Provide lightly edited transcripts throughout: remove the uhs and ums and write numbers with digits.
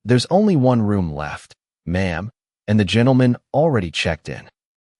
There's only one room left, ma'am, and the gentleman already checked in.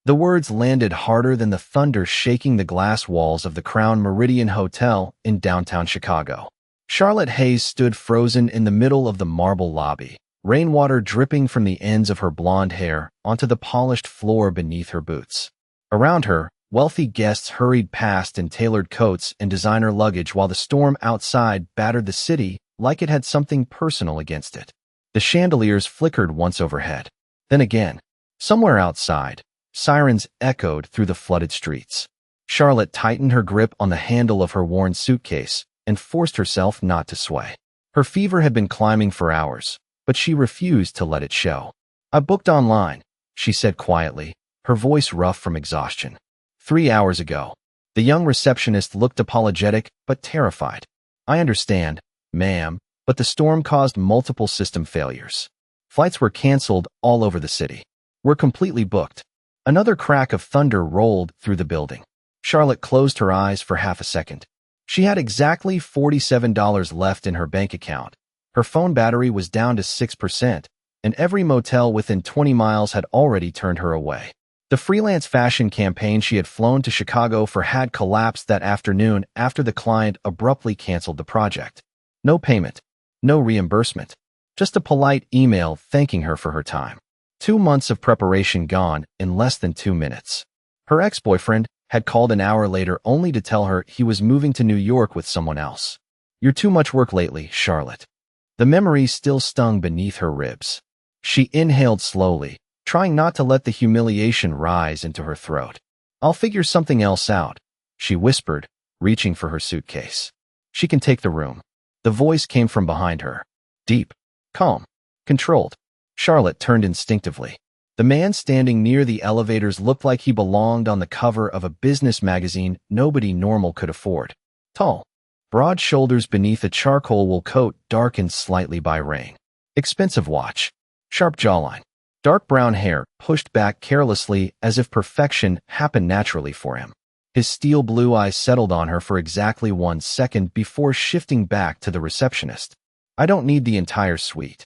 The words landed harder than the thunder shaking the glass walls of the Crown Meridian Hotel in downtown Chicago. Charlotte Hayes stood frozen in the middle of the marble lobby, rainwater dripping from the ends of her blonde hair onto the polished floor beneath her boots. Around her, wealthy guests hurried past in tailored coats and designer luggage while the storm outside battered the city like it had something personal against it. The chandeliers flickered once overhead. Then again, somewhere outside, sirens echoed through the flooded streets. Charlotte tightened her grip on the handle of her worn suitcase and forced herself not to sway. Her fever had been climbing for hours, but she refused to let it show. "I booked online," she said quietly, her voice rough from exhaustion. 3 hours ago. The young receptionist looked apologetic but terrified. "I understand, ma'am, but the storm caused multiple system failures. Flights were canceled all over the city. We're completely booked." Another crack of thunder rolled through the building. Charlotte closed her eyes for half a second. She had exactly $47 left in her bank account. Her phone battery was down to 6%, and every motel within 20 miles had already turned her away. The freelance fashion campaign she had flown to Chicago for had collapsed that afternoon after the client abruptly canceled the project. No payment, no reimbursement, just a polite email thanking her for her time. 2 months of preparation gone in less than 2 minutes. Her ex-boyfriend had called an hour later only to tell her he was moving to New York with someone else. "You're too much work lately, Charlotte." The memory still stung beneath her ribs. She inhaled slowly, trying not to let the humiliation rise into her throat. "I'll figure something else out," she whispered, reaching for her suitcase. "She can take the room." The voice came from behind her. Deep, calm, controlled. Charlotte turned instinctively. The man standing near the elevators looked like he belonged on the cover of a business magazine nobody normal could afford. Tall, broad shoulders beneath a charcoal wool coat darkened slightly by rain. Expensive watch. Sharp jawline. Dark brown hair pushed back carelessly as if perfection happened naturally for him. His steel blue eyes settled on her for exactly 1 second before shifting back to the receptionist. "I don't need the entire suite."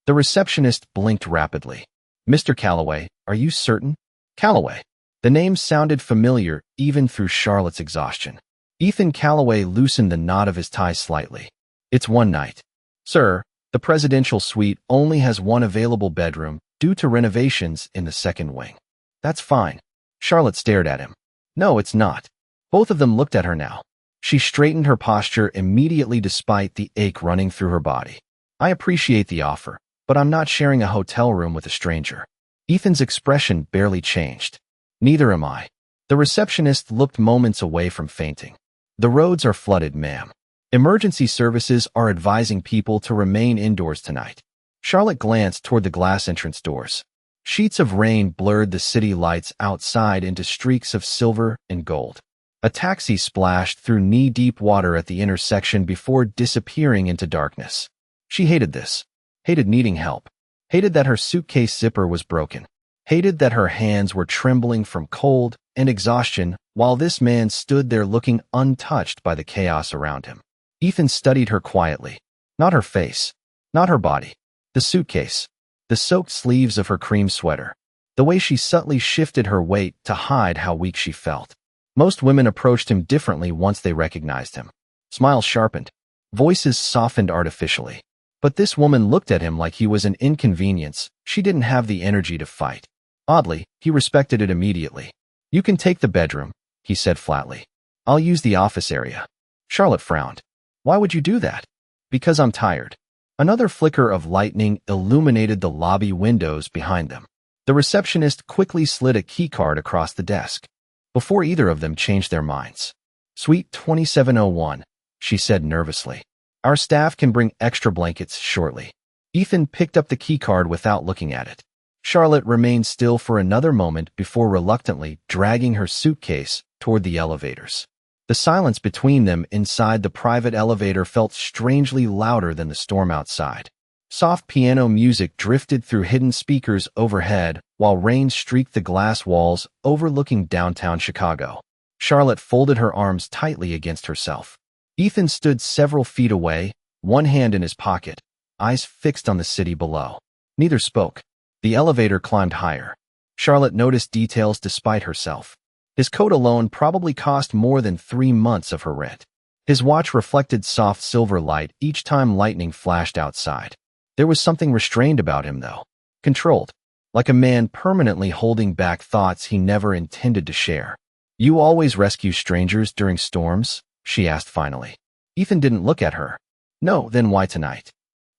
The receptionist blinked rapidly. "Mr. Calloway, are you certain?" Calloway. The name sounded familiar even through Charlotte's exhaustion. Ethan Calloway loosened the knot of his tie slightly. "It's one night." "Sir, the presidential suite only has one available bedroom due to renovations in the second wing." "That's fine." Charlotte stared at him. "No, it's not." Both of them looked at her now. She straightened her posture immediately despite the ache running through her body. "I appreciate the offer, but I'm not sharing a hotel room with a stranger." Ethan's expression barely changed. "Neither am I." The receptionist looked moments away from fainting. "The roads are flooded, ma'am. Emergency services are advising people to remain indoors tonight." Charlotte glanced toward the glass entrance doors. Sheets of rain blurred the city lights outside into streaks of silver and gold. A taxi splashed through knee-deep water at the intersection before disappearing into darkness. She hated this. Hated needing help. Hated that her suitcase zipper was broken. Hated that her hands were trembling from cold and exhaustion while this man stood there looking untouched by the chaos around him. Ethan studied her quietly. Not her face. Not her body. The suitcase. The soaked sleeves of her cream sweater. The way she subtly shifted her weight to hide how weak she felt. Most women approached him differently once they recognized him. Smiles sharpened. Voices softened artificially. But this woman looked at him like he was an inconvenience she didn't have the energy to fight. Oddly, he respected it immediately. "You can take the bedroom," he said flatly. "I'll use the office area." Charlotte frowned. "Why would you do that?" "Because I'm tired." Another flicker of lightning illuminated the lobby windows behind them. The receptionist quickly slid a keycard across the desk. Before either of them changed their minds. "Suite 2701, she said nervously. "Our staff can bring extra blankets shortly." Ethan picked up the keycard without looking at it. Charlotte remained still for another moment before reluctantly dragging her suitcase toward the elevators. The silence between them inside the private elevator felt strangely louder than the storm outside. Soft piano music drifted through hidden speakers overhead while rain streaked the glass walls overlooking downtown Chicago. Charlotte folded her arms tightly against herself. Ethan stood several feet away, one hand in his pocket, eyes fixed on the city below. Neither spoke. The elevator climbed higher. Charlotte noticed details despite herself. His coat alone probably cost more than 3 months of her rent. His watch reflected soft silver light each time lightning flashed outside. There was something restrained about him, though. Controlled. Like a man permanently holding back thoughts he never intended to share. "You always rescue strangers during storms?" she asked finally. Ethan didn't look at her. "No, then why tonight?"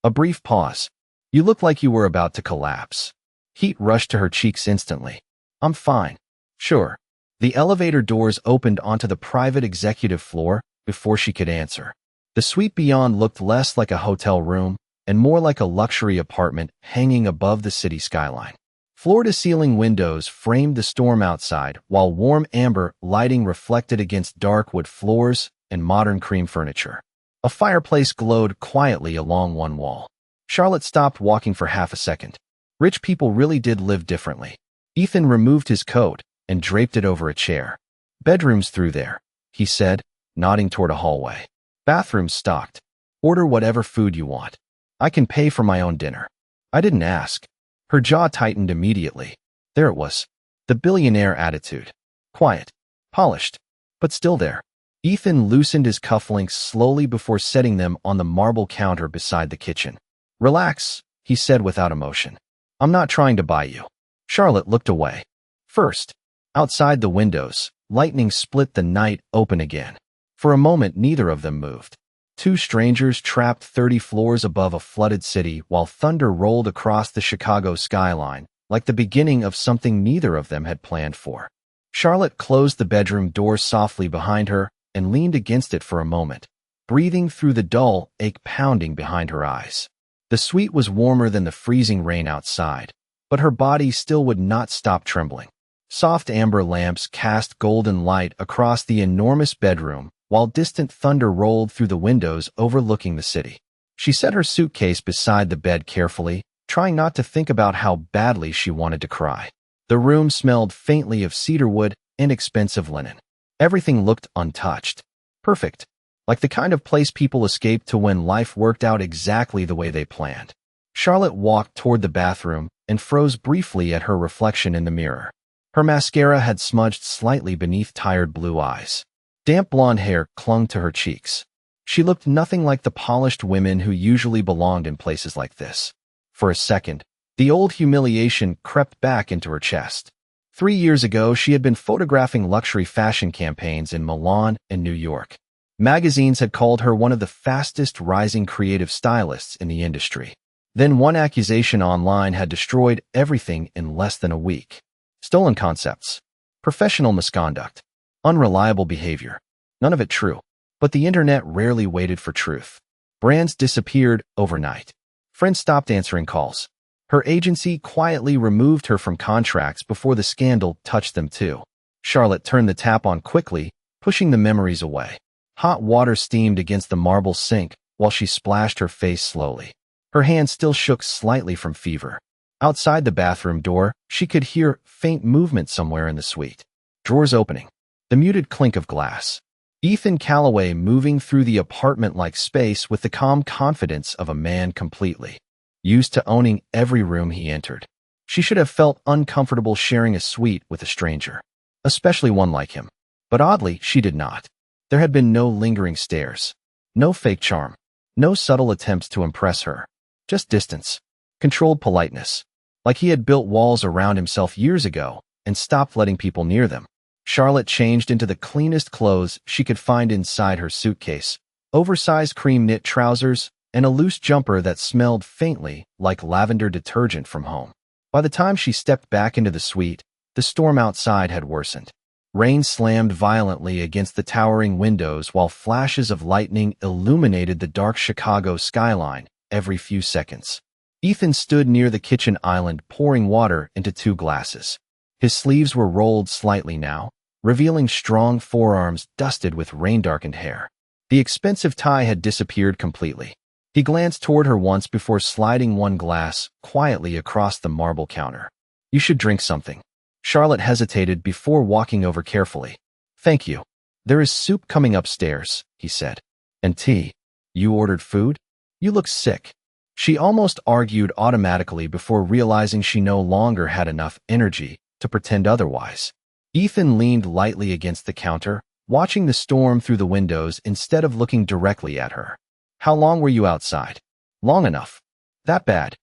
A brief pause. "You look like you were about to collapse." Heat rushed to her cheeks instantly. "I'm fine." "Sure." The elevator doors opened onto the private executive floor before she could answer. The suite beyond looked less like a hotel room and more like a luxury apartment hanging above the city skyline. Floor-to-ceiling windows framed the storm outside, while warm amber lighting reflected against dark wood floors and modern cream furniture. A fireplace glowed quietly along one wall. Charlotte stopped walking for half a second. Rich people really did live differently. Ethan removed his coat and draped it over a chair. "Bedrooms through there," he said, nodding toward a hallway. "Bathrooms stocked. Order whatever food you want. I can pay for my own dinner." "I didn't ask." Her jaw tightened immediately. There it was. The billionaire attitude. Quiet. Polished. But still there. Ethan loosened his cufflinks slowly before setting them on the marble counter beside the kitchen. "Relax," he said without emotion. "I'm not trying to buy you." Charlotte looked away. First, outside the windows, lightning split the night open again. For a moment, neither of them moved. Two strangers trapped 30 floors above a flooded city while thunder rolled across the Chicago skyline, like the beginning of something neither of them had planned for. Charlotte closed the bedroom door softly behind her and leaned against it for a moment, breathing through the dull ache pounding behind her eyes. The suite was warmer than the freezing rain outside, but her body still would not stop trembling. Soft amber lamps cast golden light across the enormous bedroom, while distant thunder rolled through the windows overlooking the city. She set her suitcase beside the bed carefully, trying not to think about how badly she wanted to cry. The room smelled faintly of cedarwood and expensive linen. Everything looked untouched. Perfect. Like the kind of place people escaped to when life worked out exactly the way they planned. Charlotte walked toward the bathroom and froze briefly at her reflection in the mirror. Her mascara had smudged slightly beneath tired blue eyes. Damp blonde hair clung to her cheeks. She looked nothing like the polished women who usually belonged in places like this. For a second, the old humiliation crept back into her chest. 3 years ago, she had been photographing luxury fashion campaigns in Milan and New York. Magazines had called her one of the fastest rising creative stylists in the industry. Then one accusation online had destroyed everything in less than a week. Stolen concepts. Professional misconduct. Unreliable behavior. None of it true. But the internet rarely waited for truth. Brands disappeared overnight. Friends stopped answering calls. Her agency quietly removed her from contracts before the scandal touched them too. Charlotte turned the tap on quickly, pushing the memories away. Hot water steamed against the marble sink while she splashed her face slowly. Her hand still shook slightly from fever. Outside the bathroom door, she could hear faint movement somewhere in the suite. Drawers opening. The muted clink of glass. Ethan Calloway moving through the apartment-like space with the calm confidence of a man completely used to owning every room he entered. She should have felt uncomfortable sharing a suite with a stranger, especially one like him. But oddly, she did not. There had been no lingering stares, no fake charm, no subtle attempts to impress her. Just distance, controlled politeness, like he had built walls around himself years ago and stopped letting people near them. Charlotte changed into the cleanest clothes she could find inside her suitcase, oversized cream knit trousers, and a loose jumper that smelled faintly like lavender detergent from home. By the time she stepped back into the suite, the storm outside had worsened. Rain slammed violently against the towering windows while flashes of lightning illuminated the dark Chicago skyline every few seconds. Ethan stood near the kitchen island pouring water into 2 glasses. His sleeves were rolled slightly now, revealing strong forearms dusted with rain-darkened hair. The expensive tie had disappeared completely. He glanced toward her once before sliding one glass quietly across the marble counter. "You should drink something." Charlotte hesitated before walking over carefully. "Thank you. There is soup coming upstairs," he said. "And tea. You ordered food? You look sick." She almost argued automatically before realizing she no longer had enough energy to pretend otherwise. Ethan leaned lightly against the counter, watching the storm through the windows instead of looking directly at her. How long were you outside? Long enough. That bad?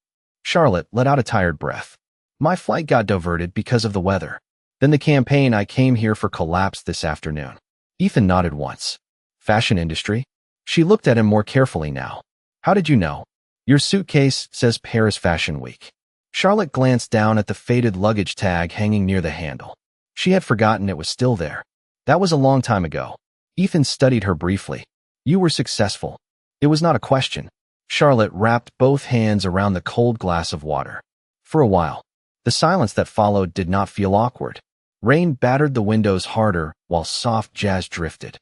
Charlotte let out a tired breath. My flight got diverted because of the weather. Then the campaign I came here for collapsed this afternoon. Ethan nodded once. Fashion industry? She looked at him more carefully now. How did you know? Your suitcase says Paris Fashion Week. Charlotte glanced down at the faded luggage tag hanging near the handle. She had forgotten it was still there. That was a long time ago. Ethan studied her briefly. You were successful. It was not a question. Charlotte wrapped both hands around the cold glass of water. For a while, the silence that followed did not feel awkward. Rain battered the windows harder while soft jazz drifted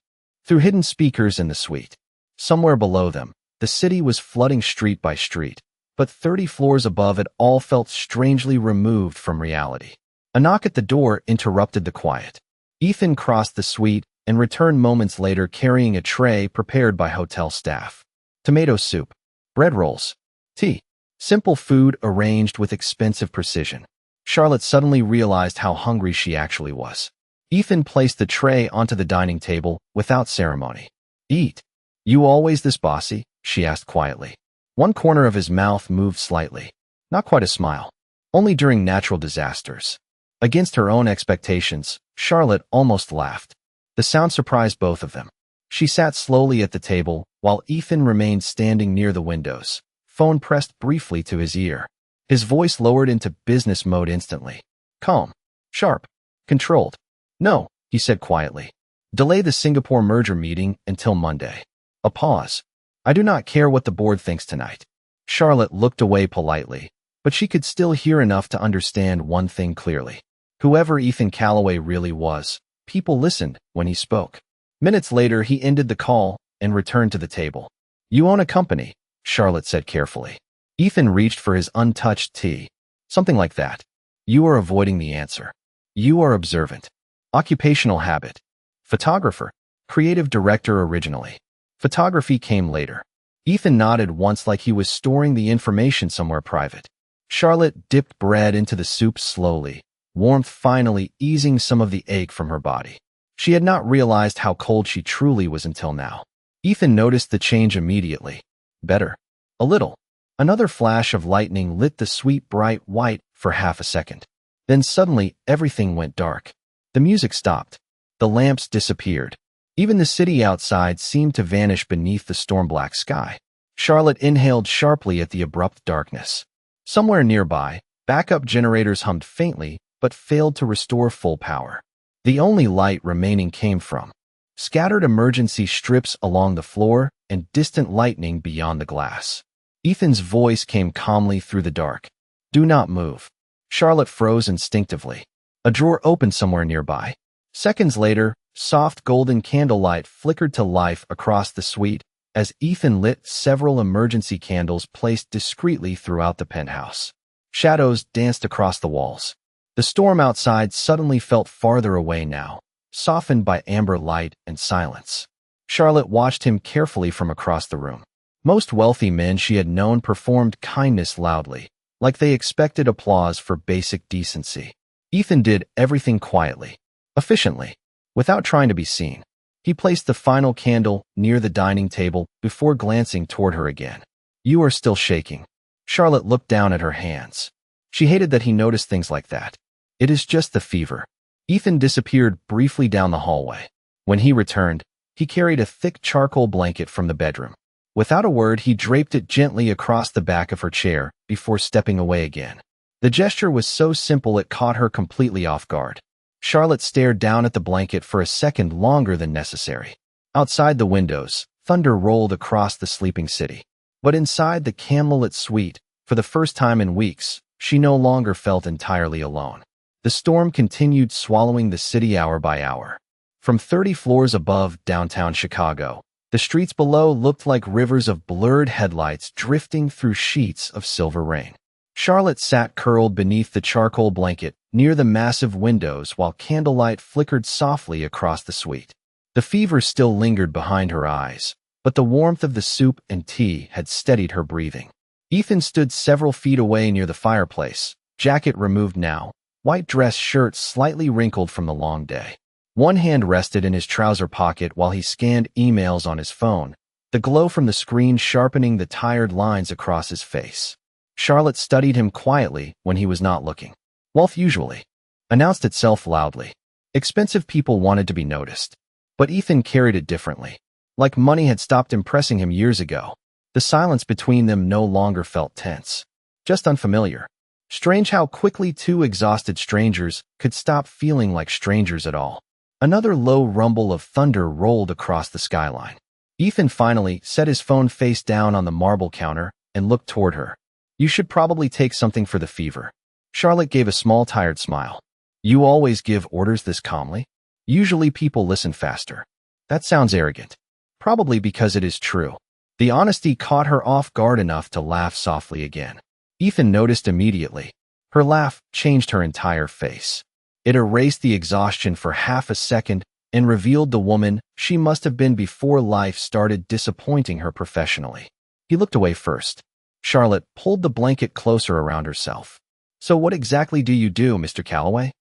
through hidden speakers in the suite. Somewhere below them, the city was flooding street by street, but 30 floors above it all felt strangely removed from reality. A knock at the door interrupted the quiet. Ethan crossed the suite and returned moments later carrying a tray prepared by hotel staff. Tomato soup, bread rolls, tea, simple food arranged with expensive precision. Charlotte suddenly realized how hungry she actually was. Ethan placed the tray onto the dining table without ceremony. Eat. You always this bossy? She asked quietly. One corner of his mouth moved slightly. Not quite a smile. Only during natural disasters. Against her own expectations, Charlotte almost laughed. The sound surprised both of them. She sat slowly at the table, while Ethan remained standing near the windows, phone pressed briefly to his ear. His voice lowered into business mode instantly. Calm. Sharp. Controlled. No, he said quietly. Delay the Singapore merger meeting until Monday. A pause. I do not care what the board thinks tonight. Charlotte looked away politely, but she could still hear enough to understand one thing clearly. Whoever Ethan Calloway really was, people listened when he spoke. Minutes later, he ended the call and returned to the table. You own a company, Charlotte said carefully. Ethan reached for his untouched tea. Something like that. You are avoiding the answer. You are observant. Occupational habit. Photographer. Creative director originally. Photography came later. Ethan nodded once like he was storing the information somewhere private. Charlotte dipped bread into the soup slowly, warmth finally easing some of the ache from her body. She had not realized how cold she truly was until now. Ethan noticed the change immediately. Better. A little. Another flash of lightning lit the sweet bright white for half a second. Then suddenly everything went dark. The music stopped. The lamps disappeared. Even the city outside seemed to vanish beneath the storm-black sky. Charlotte inhaled sharply at the abrupt darkness. Somewhere nearby, backup generators hummed faintly but failed to restore full power. The only light remaining came from scattered emergency strips along the floor and distant lightning beyond the glass. Ethan's voice came calmly through the dark. Do not move. Charlotte froze instinctively. A drawer opened somewhere nearby. Seconds later, soft golden candlelight flickered to life across the suite as Ethan lit several emergency candles placed discreetly throughout the penthouse. Shadows danced across the walls. The storm outside suddenly felt farther away now, softened by amber light and silence. Charlotte watched him carefully from across the room. Most wealthy men she had known performed kindness loudly, like they expected applause for basic decency. Ethan did everything quietly, efficiently, without trying to be seen. He placed the final candle near the dining table before glancing toward her again. You are still shaking. Charlotte looked down at her hands. She hated that he noticed things like that. It is just the fever. Ethan disappeared briefly down the hallway. When he returned, he carried a thick charcoal blanket from the bedroom. Without a word, he draped it gently across the back of her chair before stepping away again. The gesture was so simple it caught her completely off guard. Charlotte stared down at the blanket for a second longer than necessary. Outside the windows, thunder rolled across the sleeping city. But inside the candlelit suite, for the first time in weeks, she no longer felt entirely alone. The storm continued swallowing the city hour by hour. From 30 floors above downtown Chicago, the streets below looked like rivers of blurred headlights drifting through sheets of silver rain. Charlotte sat curled beneath the charcoal blanket near the massive windows while candlelight flickered softly across the suite. The fever still lingered behind her eyes, but the warmth of the soup and tea had steadied her breathing. Ethan stood several feet away near the fireplace, jacket removed now, white dress shirt slightly wrinkled from the long day. One hand rested in his trouser pocket while he scanned emails on his phone, the glow from the screen sharpening the tired lines across his face. Charlotte studied him quietly when he was not looking. Wealth usually announced itself loudly. Expensive people wanted to be noticed. But Ethan carried it differently. Like money had stopped impressing him years ago. The silence between them no longer felt tense. Just unfamiliar. Strange how quickly two exhausted strangers could stop feeling like strangers at all. Another low rumble of thunder rolled across the skyline. Ethan finally set his phone face down on the marble counter and looked toward her. You should probably take something for the fever. Charlotte gave a small tired smile. You always give orders this calmly? Usually people listen faster. That sounds arrogant. Probably because it is true. The honesty caught her off guard enough to laugh softly again. Ethan noticed immediately. Her laugh changed her entire face. It erased the exhaustion for half a second and revealed the woman she must have been before life started disappointing her professionally. He looked away first. Charlotte pulled the blanket closer around herself. So what exactly do you do, Mr. Calloway?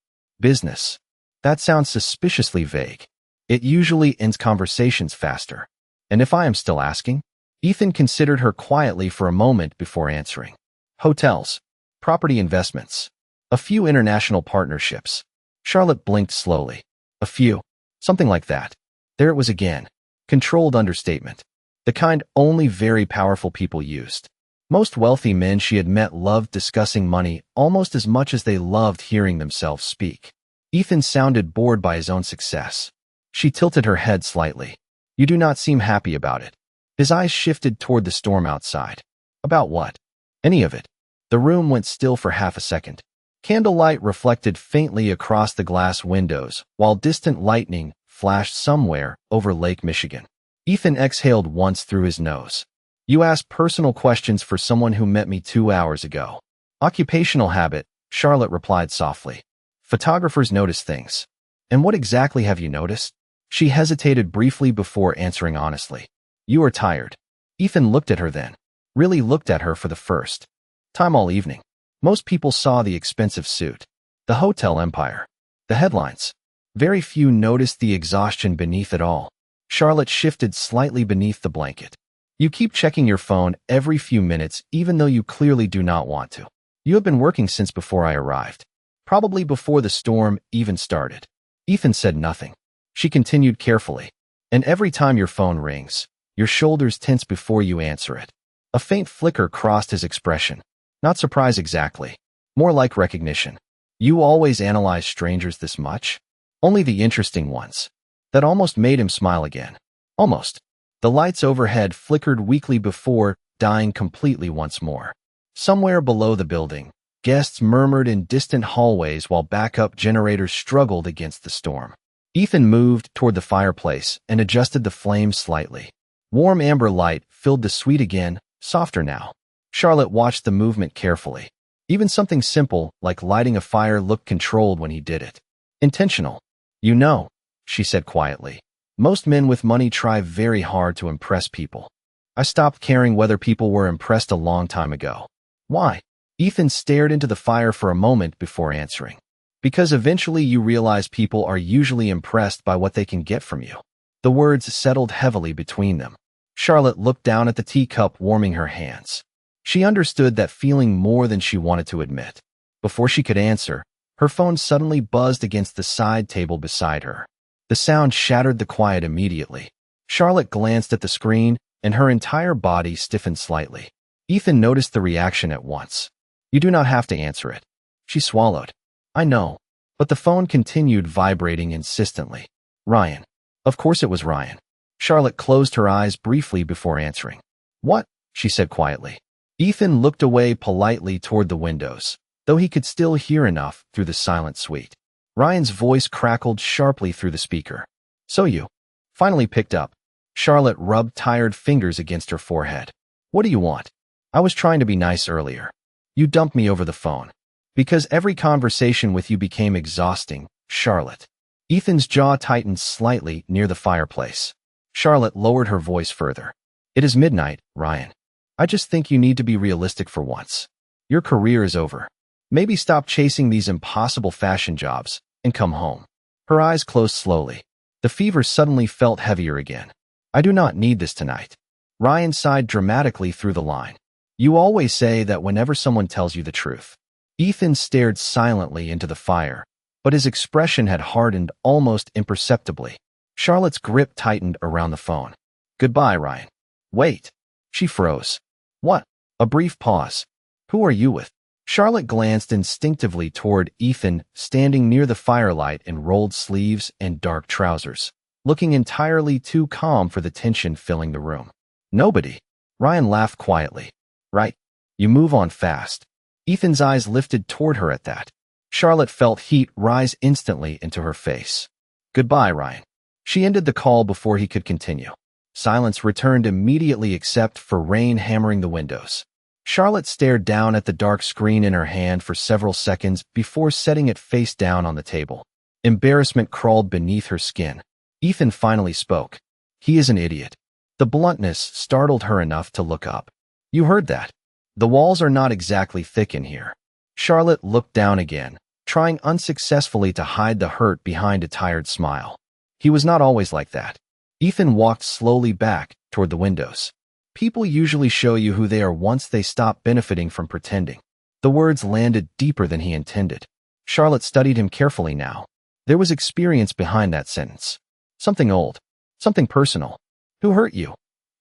Business. That sounds suspiciously vague. It usually ends conversations faster. And if I am still asking? Ethan considered her quietly for a moment before answering. Hotels. Property investments. A few international partnerships. Charlotte blinked slowly. A few. Something like that. There it was again. Controlled understatement. The kind only very powerful people used. Most wealthy men she had met loved discussing money almost as much as they loved hearing themselves speak. Ethan sounded bored by his own success. She tilted her head slightly. You do not seem happy about it. His eyes shifted toward the storm outside. About what? Any of it. The room went still for half a second. Candlelight reflected faintly across the glass windows, while distant lightning flashed somewhere over Lake Michigan. Ethan exhaled once through his nose. You ask personal questions for someone who met me 2 hours ago. Occupational habit, Charlotte replied softly. Photographers notice things. And what exactly have you noticed? She hesitated briefly before answering honestly. You are tired. Ethan looked at her then. Really looked at her for the first time all evening. Most people saw the expensive suit, the hotel empire, the headlines. Very few noticed the exhaustion beneath it all. Charlotte shifted slightly beneath the blanket. You keep checking your phone every few minutes even though you clearly do not want to. You have been working since before I arrived. Probably before the storm even started. Ethan said nothing. She continued carefully. And every time your phone rings, your shoulders tense before you answer it. A faint flicker crossed his expression. Not surprise exactly. More like recognition. You always analyze strangers this much? Only the interesting ones. That almost made him smile again. Almost. The lights overhead flickered weakly before dying completely once more. Somewhere below the building, guests murmured in distant hallways while backup generators struggled against the storm. Ethan moved toward the fireplace and adjusted the flames slightly. Warm amber light filled the suite again, softer now. Charlotte watched the movement carefully. Even something simple, like lighting a fire, looked controlled when he did it. Intentional. You know, she said quietly. Most men with money try very hard to impress people. I stopped caring whether people were impressed a long time ago. Why? Ethan stared into the fire for a moment before answering. Because eventually you realize people are usually impressed by what they can get from you. The words settled heavily between them. Charlotte looked down at the teacup warming her hands. She understood that feeling more than she wanted to admit. Before she could answer, her phone suddenly buzzed against the side table beside her. The sound shattered the quiet immediately. Charlotte glanced at the screen, and her entire body stiffened slightly. Ethan noticed the reaction at once. You do not have to answer it. She swallowed. I know. But the phone continued vibrating insistently. Ryan. Of course it was Ryan. Charlotte closed her eyes briefly before answering. What? She said quietly. Ethan looked away politely toward the windows, though he could still hear enough through the silent suite. Ryan's voice crackled sharply through the speaker. So you finally picked up. Charlotte rubbed tired fingers against her forehead. What do you want? I was trying to be nice earlier. You dumped me over the phone. Because every conversation with you became exhausting, Charlotte. Ethan's jaw tightened slightly near the fireplace. Charlotte lowered her voice further. It is midnight, Ryan. I just think you need to be realistic for once. Your career is over. Maybe stop chasing these impossible fashion jobs and come home." Her eyes closed slowly. The fever suddenly felt heavier again. "I do not need this tonight." Ryan sighed dramatically through the line. "You always say that whenever someone tells you the truth." Ethan stared silently into the fire, but his expression had hardened almost imperceptibly. Charlotte's grip tightened around the phone. "Goodbye, Ryan." "Wait." She froze. "What?" A brief pause. "Who are you with?" Charlotte glanced instinctively toward Ethan, standing near the firelight in rolled sleeves and dark trousers, looking entirely too calm for the tension filling the room. "Nobody." Ryan laughed quietly. "Right. You move on fast." Ethan's eyes lifted toward her at that. Charlotte felt heat rise instantly into her face. "Goodbye, Ryan." She ended the call before he could continue. Silence returned immediately except for rain hammering the windows. Charlotte stared down at the dark screen in her hand for several seconds before setting it face down on the table. Embarrassment crawled beneath her skin. Ethan finally spoke. "He is an idiot." The bluntness startled her enough to look up. "You heard that? The walls are not exactly thick in here." Charlotte looked down again, trying unsuccessfully to hide the hurt behind a tired smile. "He was not always like that." Ethan walked slowly back toward the windows. "People usually show you who they are once they stop benefiting from pretending." The words landed deeper than he intended. Charlotte studied him carefully now. There was experience behind that sentence. Something old. Something personal. "Who hurt you?"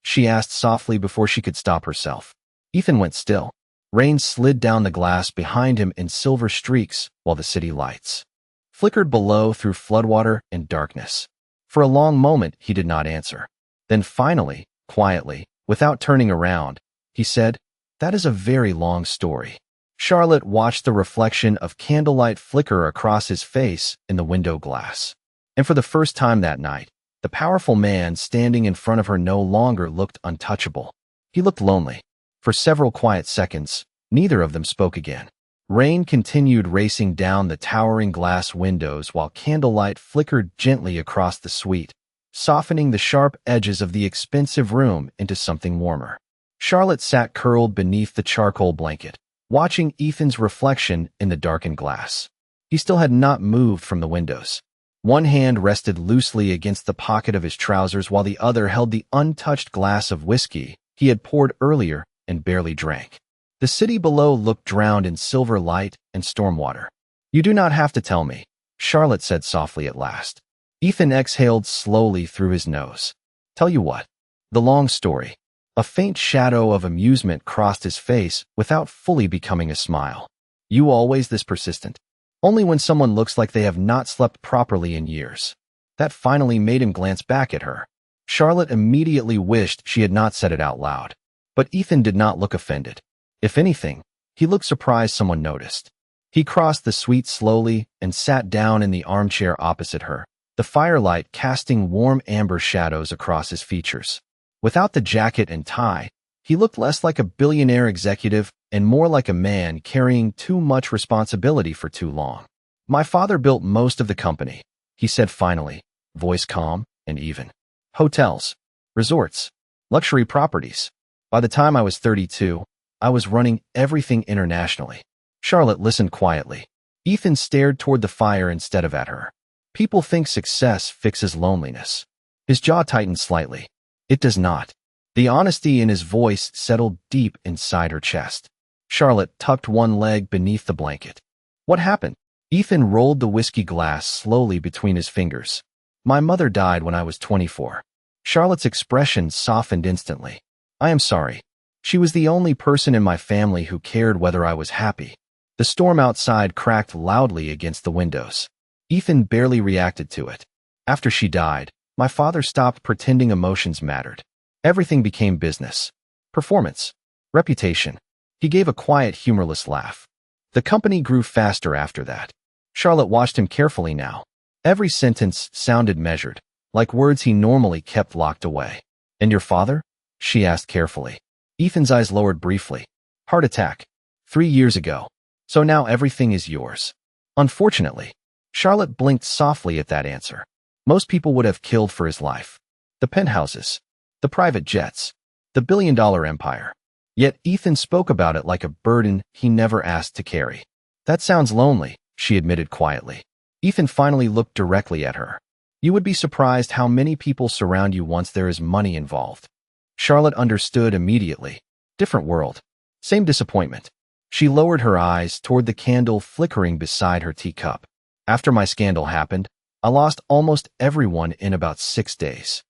she asked softly before she could stop herself. Ethan went still. Rain slid down the glass behind him in silver streaks while the city lights flickered below through floodwater and darkness. For a long moment, he did not answer. Then finally, quietly, without turning around, he said, "That is a very long story." Charlotte watched the reflection of candlelight flicker across his face in the window glass. And for the first time that night, the powerful man standing in front of her no longer looked untouchable. He looked lonely. For several quiet seconds, neither of them spoke again. Rain continued racing down the towering glass windows while candlelight flickered gently across the suite, softening the sharp edges of the expensive room into something warmer. Charlotte sat curled beneath the charcoal blanket, watching Ethan's reflection in the darkened glass. He still had not moved from the windows. One hand rested loosely against the pocket of his trousers while the other held the untouched glass of whiskey he had poured earlier and barely drank. The city below looked drowned in silver light and storm water. "You do not have to tell me," Charlotte said softly at last. Ethan exhaled slowly through his nose. "Tell you what. The long story." A faint shadow of amusement crossed his face without fully becoming a smile. "You always this persistent?" "Only when someone looks like they have not slept properly in years." That finally made him glance back at her. Charlotte immediately wished she had not said it out loud. But Ethan did not look offended. If anything, he looked surprised someone noticed. He crossed the suite slowly and sat down in the armchair opposite her, the firelight casting warm amber shadows across his features. Without the jacket and tie, he looked less like a billionaire executive and more like a man carrying too much responsibility for too long. "My father built most of the company," he said finally, voice calm and even. "Hotels, resorts, luxury properties. By the time I was 32, I was running everything internationally." Charlotte listened quietly. Ethan stared toward the fire instead of at her. "People think success fixes loneliness." His jaw tightened slightly. It does not. The honesty in his voice settled deep inside her chest. Charlotte tucked one leg beneath the blanket. "What happened?" Ethan rolled the whiskey glass slowly between his fingers. "My mother died when I was 24. Charlotte's expression softened instantly. "I am sorry. She was the only person in my family who cared whether I was happy." The storm outside cracked loudly against the windows. Ethan barely reacted to it. "After she died, my father stopped pretending emotions mattered. Everything became business. Performance. Reputation." He gave a quiet, humorless laugh. "The company grew faster after that." Charlotte watched him carefully now. Every sentence sounded measured, like words he normally kept locked away. "And your father?" she asked carefully. Ethan's eyes lowered briefly. "Heart attack. 3 years ago. So now everything is yours." "Unfortunately." Charlotte blinked softly at that answer. "Most people would have killed for his life. The penthouses. The private jets. The billion-dollar empire. Yet Ethan spoke about it like a burden he never asked to carry. That sounds lonely, she admitted quietly. Ethan finally looked directly at her. You would be surprised how many people surround you once there is money involved. Charlotte understood immediately. Different world. Same disappointment. She lowered her eyes toward the candle flickering beside her teacup. After my scandal happened, I lost almost everyone in about 6 days.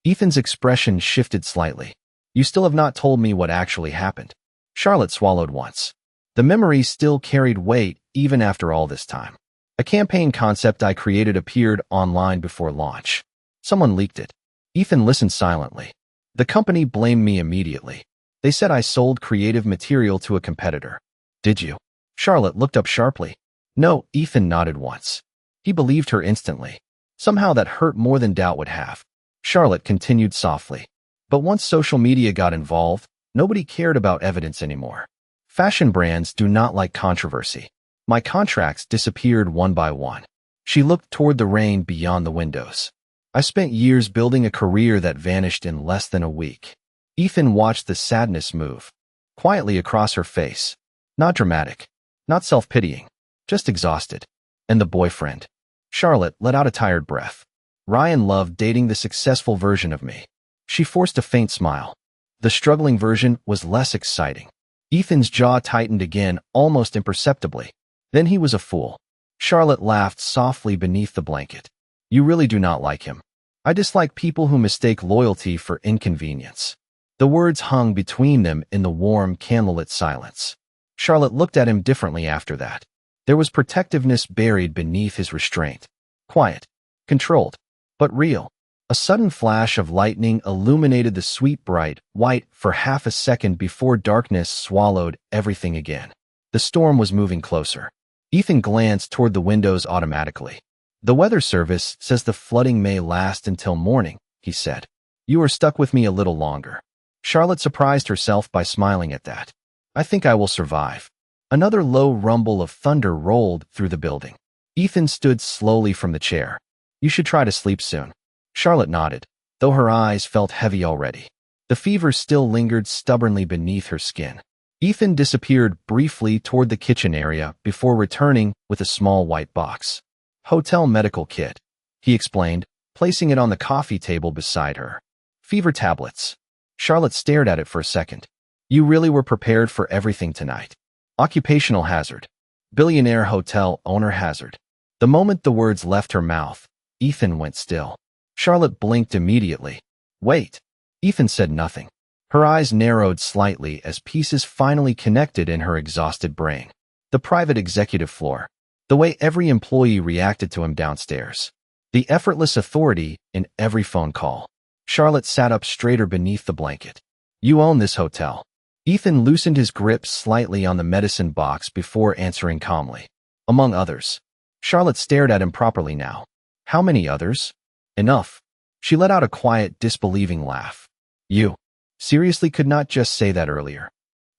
Ethan's expression shifted slightly. You still have not told me what actually happened. Charlotte swallowed once. The memory still carried weight even after all this time. A campaign concept I created appeared online before launch. Someone leaked it. Ethan listened silently. The company blamed me immediately. They said I sold creative material to a competitor. Did you? Charlotte looked up sharply. No, Ethan nodded once. He believed her instantly. Somehow that hurt more than doubt would have. Charlotte continued softly. But once social media got involved, nobody cared about evidence anymore. Fashion brands do not like controversy. My contracts disappeared one by one. She looked toward the rain beyond the windows. I spent years building a career that vanished in less than a week. Ethan watched the sadness move quietly across her face. Not dramatic, not self-pitying, just exhausted. And the boyfriend. Charlotte let out a tired breath. Ryan loved dating the successful version of me. She forced a faint smile. The struggling version was less exciting. Ethan's jaw tightened again, almost imperceptibly. Then he was a fool. Charlotte laughed softly beneath the blanket. You really do not like him. I dislike people who mistake loyalty for inconvenience. The words hung between them in the warm, candlelit silence. Charlotte looked at him differently after that. There was protectiveness buried beneath his restraint. Quiet, controlled, but real. A sudden flash of lightning illuminated the sweet bright white for half a second before darkness swallowed everything again. The storm was moving closer. Ethan glanced toward the windows automatically. The weather service says the flooding may last until morning, he said. You are stuck with me a little longer. Charlotte surprised herself by smiling at that. I think I will survive. Another low rumble of thunder rolled through the building. Ethan stood slowly from the chair. You should try to sleep soon. Charlotte nodded, though her eyes felt heavy already. The fever still lingered stubbornly beneath her skin. Ethan disappeared briefly toward the kitchen area before returning with a small white box. Hotel medical kit, he explained, placing it on the coffee table beside her. Fever tablets. Charlotte stared at it for a second. You really were prepared for everything tonight. Occupational hazard. Billionaire hotel owner hazard. The moment the words left her mouth, Ethan went still. Charlotte blinked immediately. Wait. Ethan said nothing. Her eyes narrowed slightly as pieces finally connected in her exhausted brain. The private executive floor. The way every employee reacted to him downstairs. The effortless authority in every phone call. Charlotte sat up straighter beneath the blanket. You own this hotel. Ethan loosened his grip slightly on the medicine box before answering calmly. Among others. Charlotte stared at him properly now. How many others? Enough. She let out a quiet, disbelieving laugh. You seriously could not just say that earlier.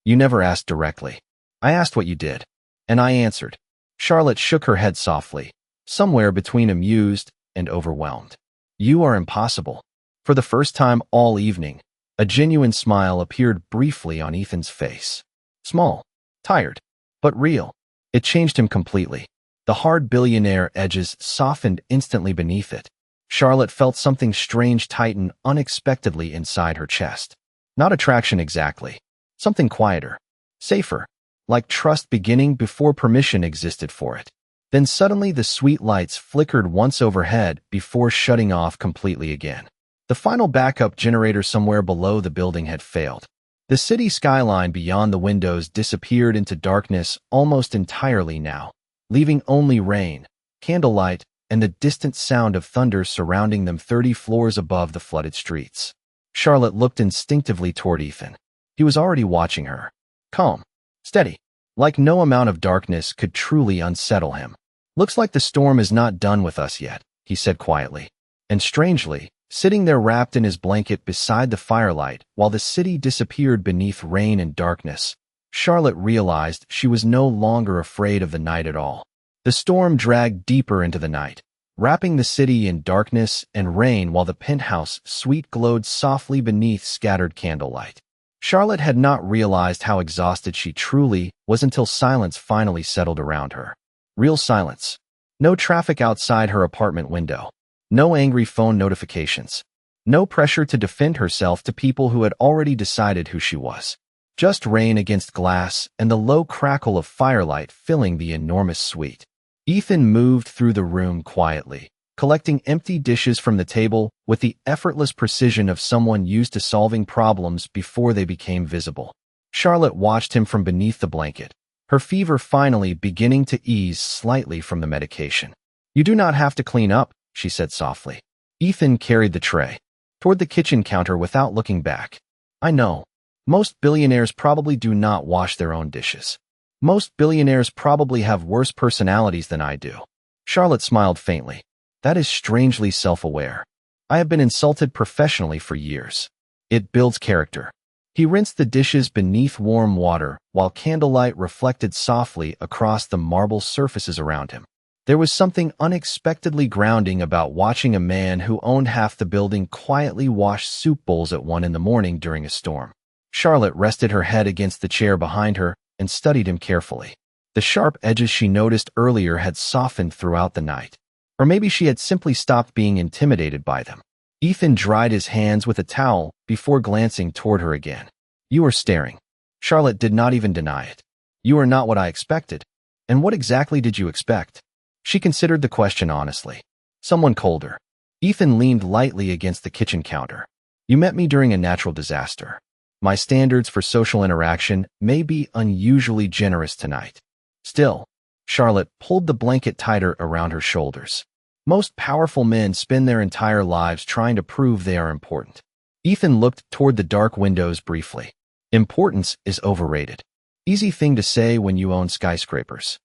You never asked directly. I asked what you did. And I answered. Charlotte shook her head softly, somewhere between amused and overwhelmed. You are impossible. For the first time all evening, a genuine smile appeared briefly on Ethan's face. Small, tired, but real. It changed him completely. The hard billionaire edges softened instantly beneath it. Charlotte felt something strange tighten unexpectedly inside her chest. Not attraction exactly. Something quieter. Safer. Like trust beginning before permission existed for it. Then suddenly the sweet lights flickered once overhead before shutting off completely again. The final backup generator somewhere below the building had failed. The city skyline beyond the windows disappeared into darkness almost entirely now, leaving only rain, candlelight, and the distant sound of thunder surrounding them 30 floors above the flooded streets. Charlotte looked instinctively toward Ethan. He was already watching her. Calm. Steady. Like no amount of darkness could truly unsettle him. Looks like the storm is not done with us yet, he said quietly. And strangely, sitting there wrapped in his blanket beside the firelight while the city disappeared beneath rain and darkness, Charlotte realized she was no longer afraid of the night at all. The storm dragged deeper into the night, wrapping the city in darkness and rain while the penthouse suite glowed softly beneath scattered candlelight. Charlotte had not realized how exhausted she truly was until silence finally settled around her. Real silence. No traffic outside her apartment window. No angry phone notifications. No pressure to defend herself to people who had already decided who she was. Just rain against glass and the low crackle of firelight filling the enormous suite. Ethan moved through the room quietly, collecting empty dishes from the table with the effortless precision of someone used to solving problems before they became visible. Charlotte watched him from beneath the blanket, her fever finally beginning to ease slightly from the medication. "You do not have to clean up," she said softly. Ethan carried the tray toward the kitchen counter without looking back. "I know. Most billionaires probably do not wash their own dishes. Most billionaires probably have worse personalities than I do." Charlotte smiled faintly. "That is strangely self-aware. I have been insulted professionally for years. It builds character." He rinsed the dishes beneath warm water while candlelight reflected softly across the marble surfaces around him. There was something unexpectedly grounding about watching a man who owned half the building quietly wash soup bowls at 1 in the morning during a storm. Charlotte rested her head against the chair behind her and studied him carefully. The sharp edges she noticed earlier had softened throughout the night. Or maybe she had simply stopped being intimidated by them. Ethan dried his hands with a towel before glancing toward her again. "You are staring." Charlotte did not even deny it. "You are not what I expected." "And what exactly did you expect?" She considered the question honestly. "Someone colder." Ethan leaned lightly against the kitchen counter. "You met me during a natural disaster. My standards for social interaction may be unusually generous tonight." Still, Charlotte pulled the blanket tighter around her shoulders. Most powerful men spend their entire lives trying to prove they are important. Ethan looked toward the dark windows briefly. Importance is overrated. Easy thing to say when you own skyscrapers.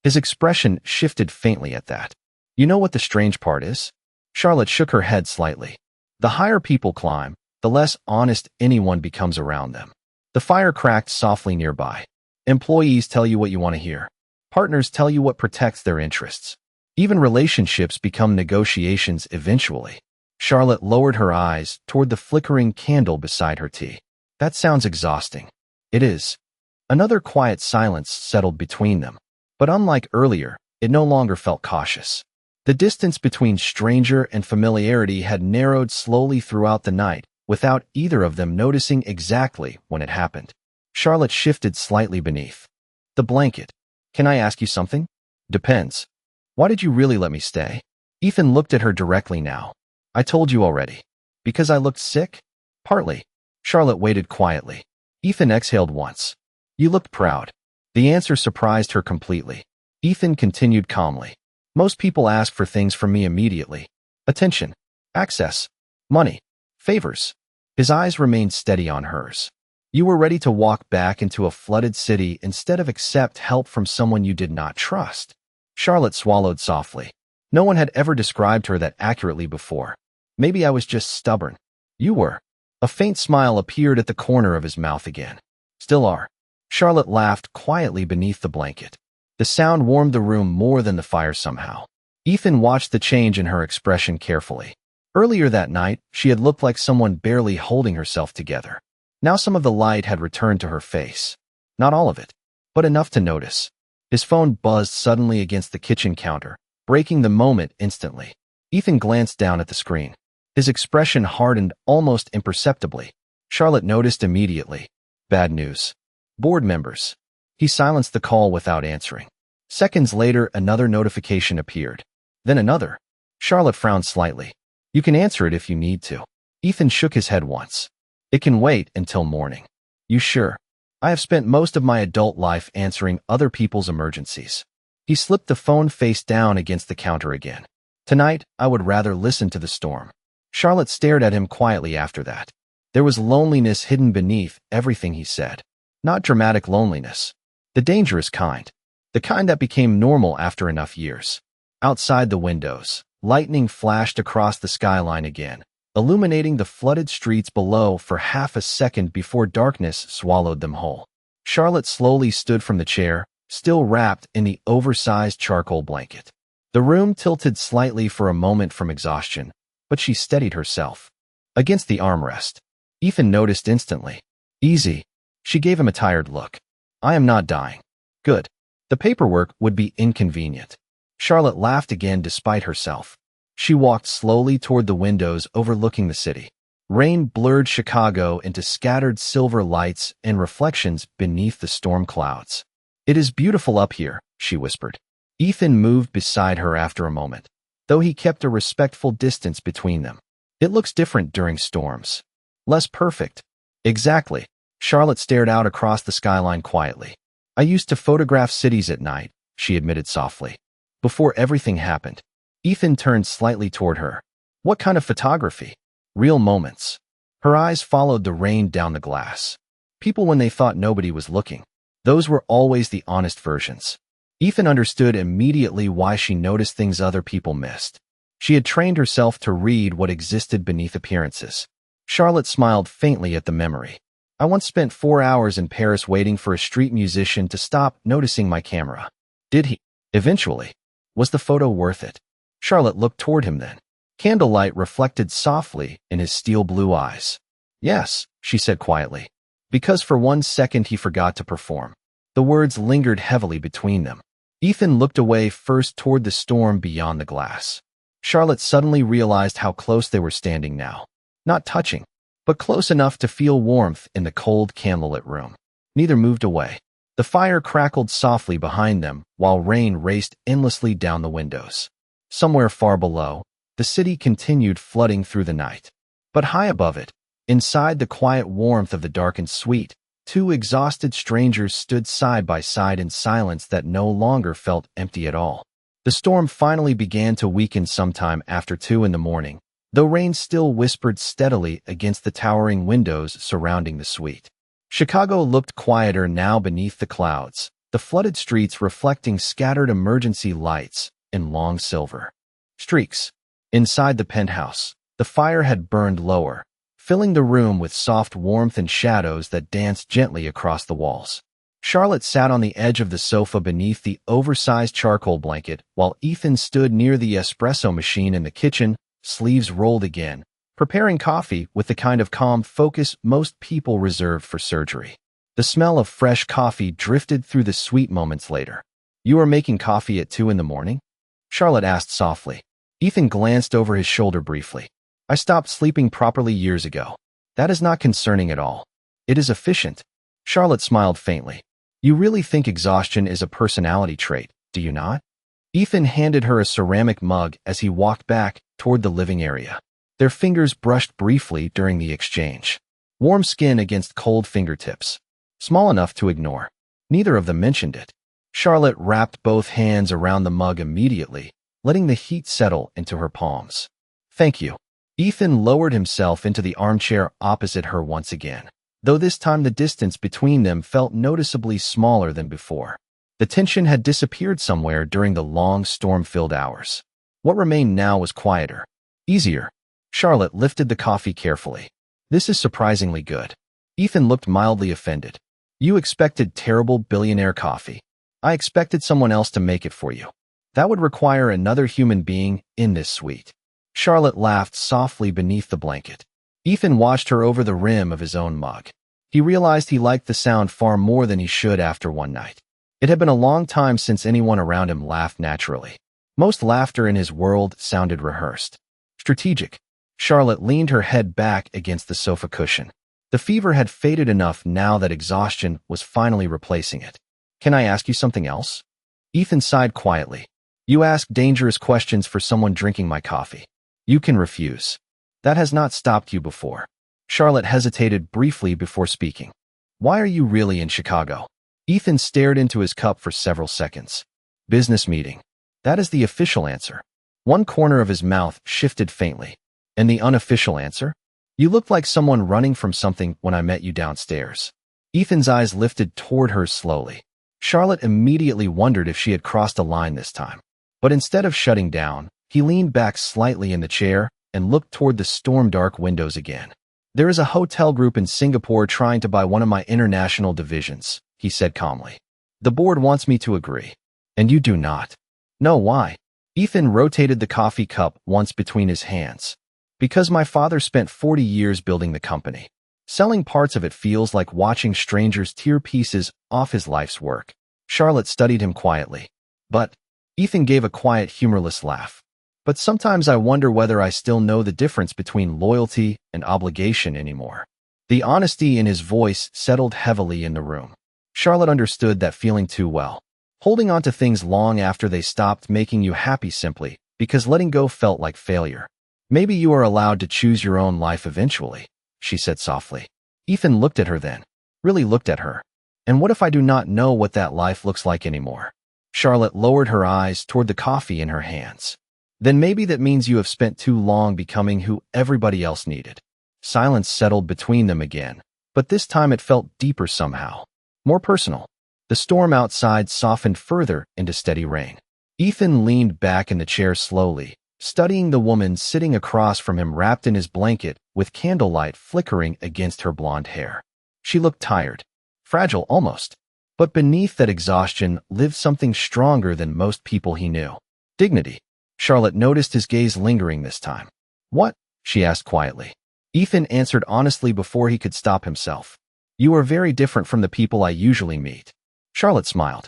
His expression shifted faintly at that. "You know what the strange part is?" Charlotte shook her head slightly. "The higher people climb, the less honest anyone becomes around them." The fire cracked softly nearby. "Employees tell you what you want to hear. Partners tell you what protects their interests. Even relationships become negotiations eventually." Charlotte lowered her eyes toward the flickering candle beside her tea. "That sounds exhausting." "It is." Another quiet silence settled between them. But unlike earlier, it no longer felt cautious. The distance between stranger and familiarity had narrowed slowly throughout the night, without either of them noticing exactly when it happened. Charlotte shifted slightly beneath the blanket. "Can I ask you something?" "Depends." "Why did you really let me stay?" Ethan looked at her directly now. "I told you already." "Because I looked sick?" "Partly." Charlotte waited quietly. Ethan exhaled once. "You looked proud." The answer surprised her completely. Ethan continued calmly. "Most people ask for things from me immediately. Attention, access, money, favors." His eyes remained steady on hers. "You were ready to walk back into a flooded city instead of accept help from someone you did not trust." Charlotte swallowed softly. No one had ever described her that accurately before. "Maybe I was just stubborn." "You were." A faint smile appeared at the corner of his mouth again. "Still are." Charlotte laughed quietly beneath the blanket. The sound warmed the room more than the fire somehow. Ethan watched the change in her expression carefully. Earlier that night, she had looked like someone barely holding herself together. Now some of the light had returned to her face. Not all of it, but enough to notice. His phone buzzed suddenly against the kitchen counter, breaking the moment instantly. Ethan glanced down at the screen. His expression hardened almost imperceptibly. Charlotte noticed immediately. Bad news. Board members. He silenced the call without answering. Seconds later, another notification appeared. Then another. Charlotte frowned slightly. "You can answer it if you need to." Ethan shook his head once. "It can wait until morning." "You sure?" "I have spent most of my adult life answering other people's emergencies." He slipped the phone face down against the counter again. "Tonight, I would rather listen to the storm." Charlotte stared at him quietly after that. There was loneliness hidden beneath everything he said. Not dramatic loneliness. The dangerous kind. The kind that became normal after enough years. Outside the windows, lightning flashed across the skyline again, illuminating the flooded streets below for half a second before darkness swallowed them whole. Charlotte slowly stood from the chair, still wrapped in the oversized charcoal blanket. The room tilted slightly for a moment from exhaustion, but she steadied herself. Against the armrest. Ethan noticed instantly. Easy. She gave him a tired look. I am not dying. Good. The paperwork would be inconvenient. Charlotte laughed again despite herself. She walked slowly toward the windows overlooking the city. Rain blurred Chicago into scattered silver lights and reflections beneath the storm clouds. It is beautiful up here, she whispered. Ethan moved beside her after a moment, though he kept a respectful distance between them. It looks different during storms. Less perfect. Exactly. Charlotte stared out across the skyline quietly. I used to photograph cities at night, she admitted softly. Before everything happened. Ethan turned slightly toward her. What kind of photography? Real moments. Her eyes followed the rain down the glass. People when they thought nobody was looking. Those were always the honest versions. Ethan understood immediately why she noticed things other people missed. She had trained herself to read what existed beneath appearances. Charlotte smiled faintly at the memory. I once spent 4 hours in Paris waiting for a street musician to stop noticing my camera. Did he? Eventually. Was the photo worth it? Charlotte looked toward him then. Candlelight reflected softly in his steel blue eyes. Yes, she said quietly. Because for 1 second he forgot to perform. The words lingered heavily between them. Ethan looked away first toward the storm beyond the glass. Charlotte suddenly realized how close they were standing now. Not touching, but close enough to feel warmth in the cold candlelit room. Neither moved away. The fire crackled softly behind them while rain raced endlessly down the windows. Somewhere far below, the city continued flooding through the night. But high above it, inside the quiet warmth of the darkened suite, 2 exhausted strangers stood side by side in silence that no longer felt empty at all. The storm finally began to weaken sometime after 2 in the morning, though rain still whispered steadily against the towering windows surrounding the suite. Chicago looked quieter now beneath the clouds, the flooded streets reflecting scattered emergency lights in long silver streaks. Inside the penthouse, the fire had burned lower, filling the room with soft warmth and shadows that danced gently across the walls. Charlotte sat on the edge of the sofa beneath the oversized charcoal blanket while Ethan stood near the espresso machine in the kitchen, sleeves rolled again, preparing coffee with the kind of calm focus most people reserve for surgery. The smell of fresh coffee drifted through the suite moments later. You are making coffee at 2 in the morning? Charlotte asked softly. Ethan glanced over his shoulder briefly. I stopped sleeping properly years ago. That is not concerning at all. It is efficient. Charlotte smiled faintly. You really think exhaustion is a personality trait, do you not? Ethan handed her a ceramic mug as he walked back toward the living area. Their fingers brushed briefly during the exchange. Warm skin against cold fingertips. Small enough to ignore. Neither of them mentioned it. Charlotte wrapped both hands around the mug immediately, letting the heat settle into her palms. Thank you. Ethan lowered himself into the armchair opposite her once again, though this time the distance between them felt noticeably smaller than before. The tension had disappeared somewhere during the long storm-filled hours. What remained now was quieter. Easier. Charlotte lifted the coffee carefully. This is surprisingly good. Ethan looked mildly offended. You expected terrible billionaire coffee. I expected someone else to make it for you. That would require another human being in this suite. Charlotte laughed softly beneath the blanket. Ethan watched her over the rim of his own mug. He realized he liked the sound far more than he should after one night. It had been a long time since anyone around him laughed naturally. Most laughter in his world sounded rehearsed. Strategic. Charlotte leaned her head back against the sofa cushion. The fever had faded enough now that exhaustion was finally replacing it. Can I ask you something else? Ethan sighed quietly. You ask dangerous questions for someone drinking my coffee. You can refuse. That has not stopped you before. Charlotte hesitated briefly before speaking. Why are you really in Chicago? Ethan stared into his cup for several seconds. Business meeting. That is the official answer. One corner of his mouth shifted faintly. And the unofficial answer? You looked like someone running from something when I met you downstairs. Ethan's eyes lifted toward her slowly. Charlotte immediately wondered if she had crossed a line this time. But instead of shutting down, he leaned back slightly in the chair and looked toward the storm-dark windows again. There is a hotel group in Singapore trying to buy one of my international divisions, he said calmly. The board wants me to agree. And you do not. No, why? Ethan rotated the coffee cup once between his hands. Because my father spent 40 years building the company. Selling parts of it feels like watching strangers tear pieces off his life's work. Charlotte studied him quietly. But Ethan gave a quiet, humorless laugh. But sometimes I wonder whether I still know the difference between loyalty and obligation anymore. The honesty in his voice settled heavily in the room. Charlotte understood that feeling too well. Holding on to things long after they stopped making you happy simply because letting go felt like failure. Maybe you are allowed to choose your own life eventually, she said softly. Ethan looked at her then, really looked at her. And what if I do not know what that life looks like anymore? Charlotte lowered her eyes toward the coffee in her hands. Then maybe that means you have spent too long becoming who everybody else needed. Silence settled between them again, but this time it felt deeper somehow, more personal. The storm outside softened further into steady rain. Ethan leaned back in the chair slowly, studying the woman sitting across from him wrapped in his blanket with candlelight flickering against her blonde hair. She looked tired, fragile almost, but beneath that exhaustion lived something stronger than most people he knew. Dignity. Charlotte noticed his gaze lingering this time. What? She asked quietly. Ethan answered honestly before he could stop himself. You are very different from the people I usually meet. Charlotte smiled.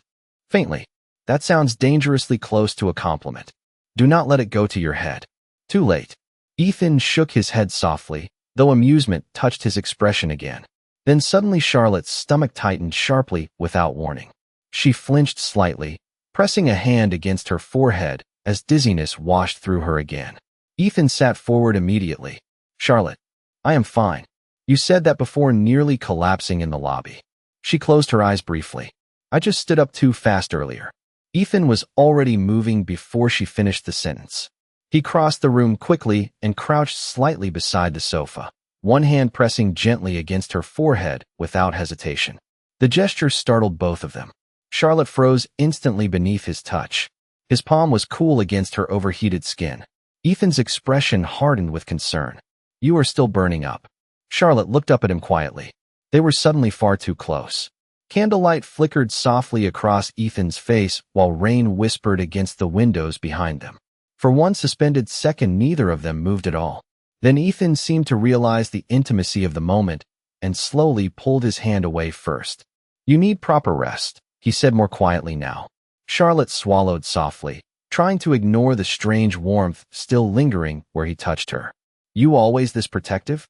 Faintly. That sounds dangerously close to a compliment. Do not let it go to your head. Too late. Ethan shook his head softly, though amusement touched his expression again. Then suddenly Charlotte's stomach tightened sharply without warning. She flinched slightly, pressing a hand against her forehead as dizziness washed through her again. Ethan sat forward immediately. Charlotte, I am fine. You said that before nearly collapsing in the lobby. She closed her eyes briefly. I just stood up too fast earlier. Ethan was already moving before she finished the sentence. He crossed the room quickly and crouched slightly beside the sofa, one hand pressing gently against her forehead without hesitation. The gesture startled both of them. Charlotte froze instantly beneath his touch. His palm was cool against her overheated skin. Ethan's expression hardened with concern. You are still burning up. Charlotte looked up at him quietly. They were suddenly far too close. Candlelight flickered softly across Ethan's face while rain whispered against the windows behind them. For one suspended second, neither of them moved at all. Then Ethan seemed to realize the intimacy of the moment and slowly pulled his hand away first. You need proper rest, he said more quietly now. Charlotte swallowed softly, trying to ignore the strange warmth still lingering where he touched her. You always this protective?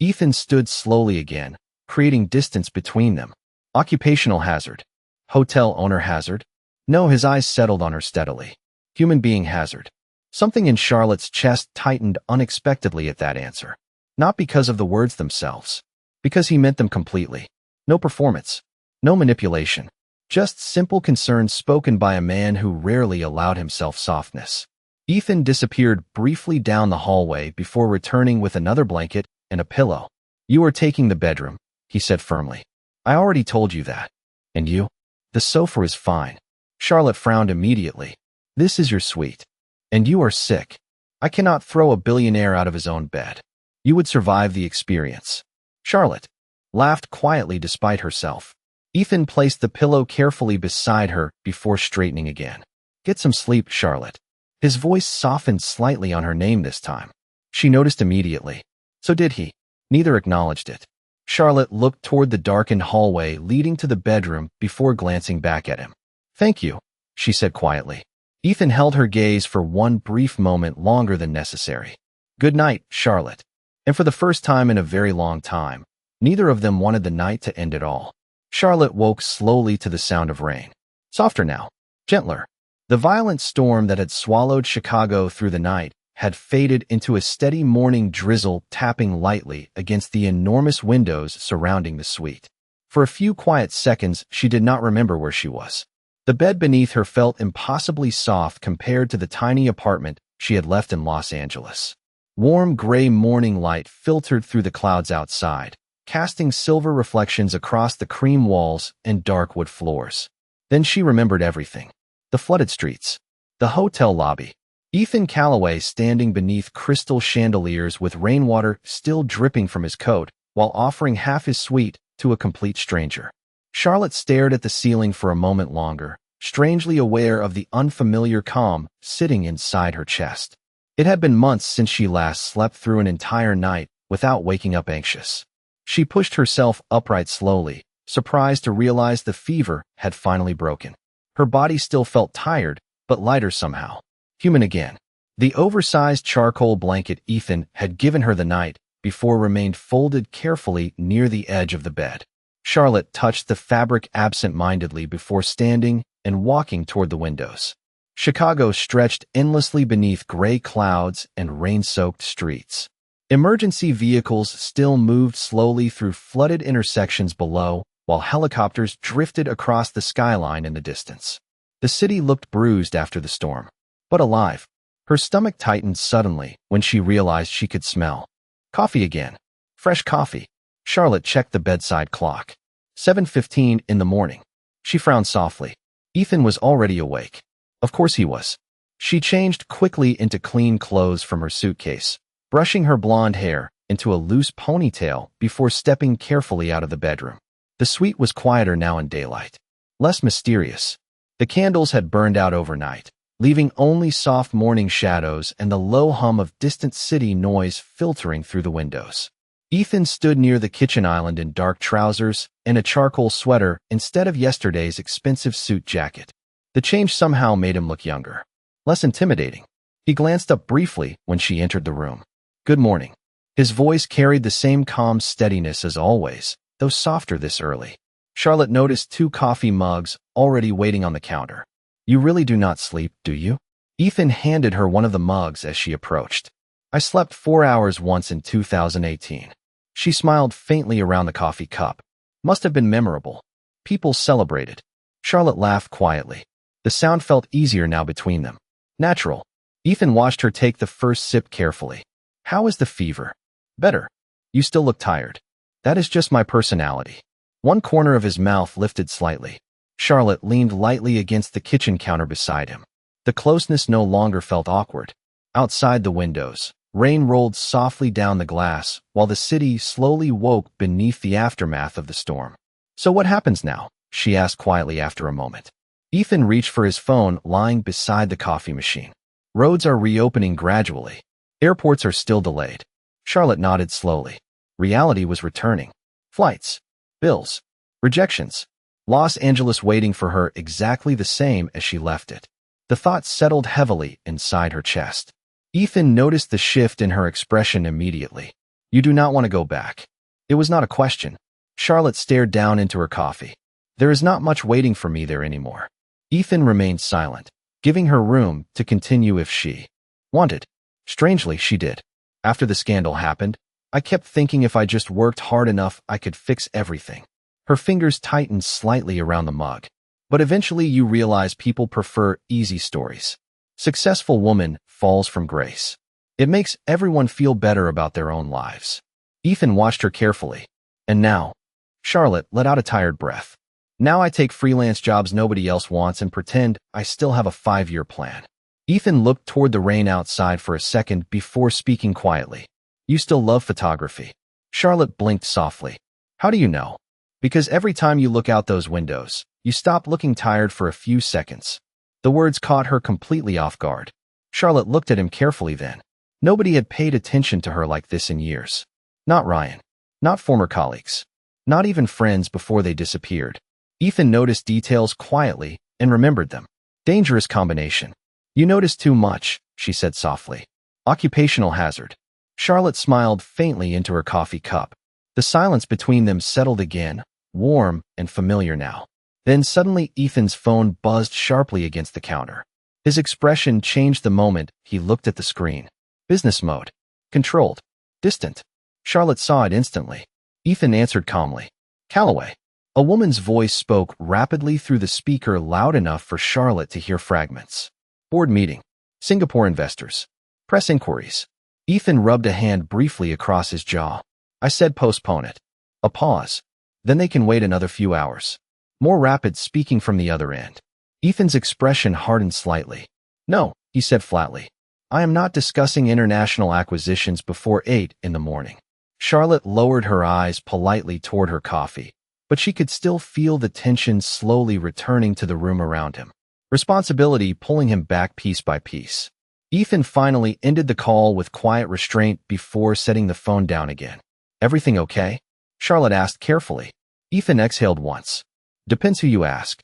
Ethan stood slowly again, creating distance between them. Occupational hazard. Hotel owner hazard? No, his eyes settled on her steadily. Human being hazard. Something in Charlotte's chest tightened unexpectedly at that answer. Not because of the words themselves. Because he meant them completely. No performance. No manipulation. Just simple concerns spoken by a man who rarely allowed himself softness. Ethan disappeared briefly down the hallway before returning with another blanket and a pillow. You are taking the bedroom, he said firmly. I already told you that. And you? The sofa is fine. Charlotte frowned immediately. This is your suite. And you are sick. I cannot throw a billionaire out of his own bed. You would survive the experience. Charlotte laughed quietly despite herself. Ethan placed the pillow carefully beside her before straightening again. Get some sleep, Charlotte. His voice softened slightly on her name this time. She noticed immediately. So did he. Neither acknowledged it. Charlotte looked toward the darkened hallway leading to the bedroom before glancing back at him. Thank you, she said quietly. Ethan held her gaze for one brief moment longer than necessary. Good night, Charlotte. And for the first time in a very long time, neither of them wanted the night to end at all. Charlotte woke slowly to the sound of rain. Softer now, gentler. The violent storm that had swallowed Chicago through the night had faded into a steady morning drizzle tapping lightly against the enormous windows surrounding the suite. For a few quiet seconds, she did not remember where she was. The bed beneath her felt impossibly soft compared to the tiny apartment she had left in Los Angeles. Warm gray morning light filtered through the clouds outside, casting silver reflections across the cream walls and dark wood floors. Then she remembered everything. The flooded streets. The hotel lobby. Ethan Calloway standing beneath crystal chandeliers with rainwater still dripping from his coat while offering half his suite to a complete stranger. Charlotte stared at the ceiling for a moment longer, strangely aware of the unfamiliar calm sitting inside her chest. It had been months since she last slept through an entire night without waking up anxious. She pushed herself upright slowly, surprised to realize the fever had finally broken. Her body still felt tired, but lighter somehow. Human again. The oversized charcoal blanket Ethan had given her the night before remained folded carefully near the edge of the bed. Charlotte touched the fabric absent-mindedly before standing and walking toward the windows. Chicago stretched endlessly beneath gray clouds and rain-soaked streets. Emergency vehicles still moved slowly through flooded intersections below, while helicopters drifted across the skyline in the distance. The city looked bruised after the storm, but alive. Her stomach tightened suddenly when she realized she could smell coffee again. Fresh coffee. Charlotte checked the bedside clock. 7:15 in the morning. She frowned softly. Ethan was already awake. Of course he was. She changed quickly into clean clothes from her suitcase, brushing her blonde hair into a loose ponytail before stepping carefully out of the bedroom. The suite was quieter now in daylight, less mysterious. The candles had burned out overnight, leaving only soft morning shadows and the low hum of distant city noise filtering through the windows. Ethan stood near the kitchen island in dark trousers and a charcoal sweater instead of yesterday's expensive suit jacket. The change somehow made him look younger, less intimidating. He glanced up briefly when she entered the room. Good morning. His voice carried the same calm steadiness as always, though softer this early. Charlotte noticed 2 coffee mugs already waiting on the counter. You really do not sleep, do you? Ethan handed her one of the mugs as she approached. I slept 4 hours once in 2018. She smiled faintly around the coffee cup. Must have been memorable. People celebrated. Charlotte laughed quietly. The sound felt easier now between them. Natural. Ethan watched her take the first sip carefully. How is the fever? Better. You still look tired. That is just my personality. One corner of his mouth lifted slightly. Charlotte leaned lightly against the kitchen counter beside him. The closeness no longer felt awkward. Outside the windows, rain rolled softly down the glass while the city slowly woke beneath the aftermath of the storm. So what happens now? She asked quietly after a moment. Ethan reached for his phone lying beside the coffee machine. Roads are reopening gradually. Airports are still delayed. Charlotte nodded slowly. Reality was returning. Flights. Bills. Rejections. Los Angeles waiting for her exactly the same as she left it. The thought settled heavily inside her chest. Ethan noticed the shift in her expression immediately. You do not want to go back. It was not a question. Charlotte stared down into her coffee. There is not much waiting for me there anymore. Ethan remained silent, giving her room to continue if she wanted. Strangely, she did. After the scandal happened, I kept thinking if I just worked hard enough, I could fix everything. Her fingers tightened slightly around the mug. But eventually you realize people prefer easy stories. Successful woman falls from grace. It makes everyone feel better about their own lives. Ethan watched her carefully. And now, Charlotte let out a tired breath. Now I take freelance jobs nobody else wants and pretend I still have a 5-year plan. Ethan looked toward the rain outside for a second before speaking quietly. You still love photography. Charlotte blinked softly. How do you know? Because every time you look out those windows, you stop looking tired for a few seconds. The words caught her completely off guard. Charlotte looked at him carefully then. Nobody had paid attention to her like this in years. Not Ryan. Not former colleagues. Not even friends before they disappeared. Ethan noticed details quietly and remembered them. Dangerous combination. You notice too much, she said softly. Occupational hazard. Charlotte smiled faintly into her coffee cup. The silence between them settled again, warm and familiar now. Then suddenly Ethan's phone buzzed sharply against the counter. His expression changed the moment he looked at the screen. Business mode. Controlled. Distant. Charlotte saw it instantly. Ethan answered calmly. Calloway. A woman's voice spoke rapidly through the speaker loud enough for Charlotte to hear fragments. Board meeting. Singapore investors. Press inquiries. Ethan rubbed a hand briefly across his jaw. I said postpone it. A pause. Then they can wait another few hours. More rapid speaking from the other end. Ethan's expression hardened slightly. No, he said flatly. I am not discussing international acquisitions before 8 in the morning. Charlotte lowered her eyes politely toward her coffee, but she could still feel the tension slowly returning to the room around him. Responsibility pulling him back piece by piece. Ethan finally ended the call with quiet restraint before setting the phone down again. Everything okay? Charlotte asked carefully. Ethan exhaled once. Depends who you ask.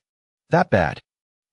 That bad?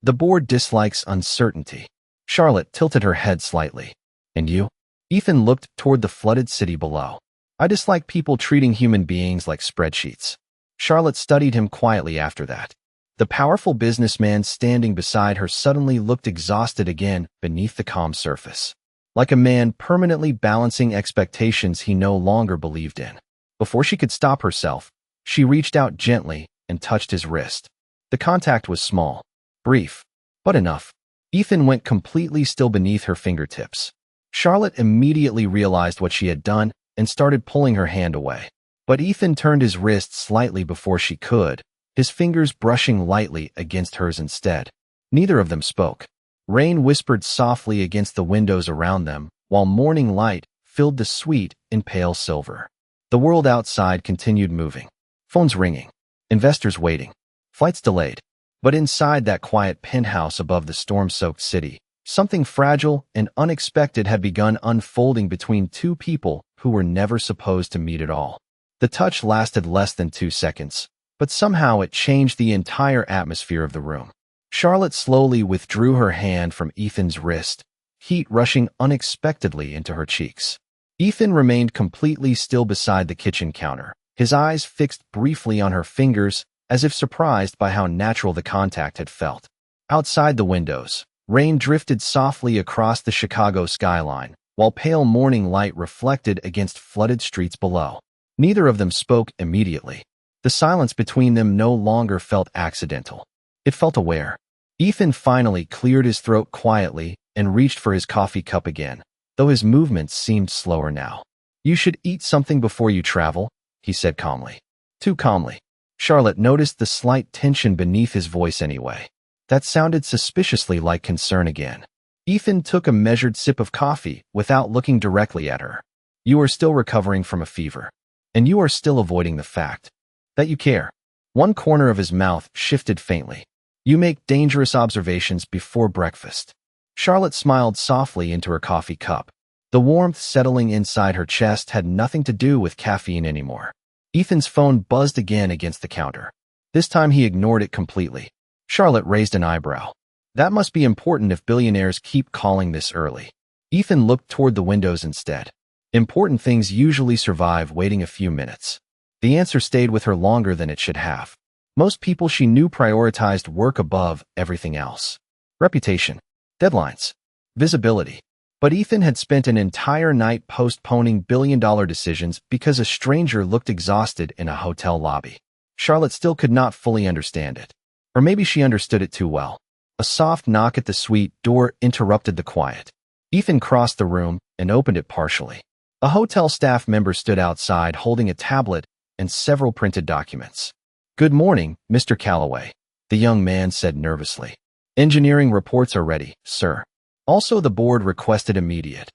The board dislikes uncertainty. Charlotte tilted her head slightly. And you? Ethan looked toward the flooded city below. I dislike people treating human beings like spreadsheets. Charlotte studied him quietly after that. The powerful businessman standing beside her suddenly looked exhausted again beneath the calm surface. Like a man permanently balancing expectations he no longer believed in. Before she could stop herself, she reached out gently and touched his wrist. The contact was small, brief, but enough. Ethan went completely still beneath her fingertips. Charlotte immediately realized what she had done and started pulling her hand away. But Ethan turned his wrist slightly before she could, his fingers brushing lightly against hers instead. Neither of them spoke. Rain whispered softly against the windows around them, while morning light filled the suite in pale silver. The world outside continued moving. Phones ringing. Investors waiting. Flights delayed. But inside that quiet penthouse above the storm-soaked city, something fragile and unexpected had begun unfolding between two people who were never supposed to meet at all. The touch lasted less than 2 seconds, but somehow it changed the entire atmosphere of the room. Charlotte slowly withdrew her hand from Ethan's wrist, heat rushing unexpectedly into her cheeks. Ethan remained completely still beside the kitchen counter, his eyes fixed briefly on her fingers, as if surprised by how natural the contact had felt. Outside the windows, rain drifted softly across the Chicago skyline, while pale morning light reflected against flooded streets below. Neither of them spoke immediately. The silence between them no longer felt accidental. It felt aware. Ethan finally cleared his throat quietly and reached for his coffee cup again, though his movements seemed slower now. You should eat something before you travel, he said calmly. Too calmly. Charlotte noticed the slight tension beneath his voice anyway. That sounded suspiciously like concern again. Ethan took a measured sip of coffee without looking directly at her. You are still recovering from a fever. And you are still avoiding the fact that you care. One corner of his mouth shifted faintly. You make dangerous observations before breakfast. Charlotte smiled softly into her coffee cup. The warmth settling inside her chest had nothing to do with caffeine anymore. Ethan's phone buzzed again against the counter. This time he ignored it completely. Charlotte raised an eyebrow. That must be important if billionaires keep calling this early. Ethan looked toward the windows instead. Important things usually survive waiting a few minutes. The answer stayed with her longer than it should have. Most people she knew prioritized work above everything else. Reputation, deadlines, visibility. But Ethan had spent an entire night postponing billion-dollar decisions because a stranger looked exhausted in a hotel lobby. Charlotte still could not fully understand it. Or maybe she understood it too well. A soft knock at the suite door interrupted the quiet. Ethan crossed the room and opened it partially. A hotel staff member stood outside holding a tablet and several printed documents. Good morning, Mr. Calloway, the young man said nervously. Engineering reports are ready, sir. Also, the board requested immediate.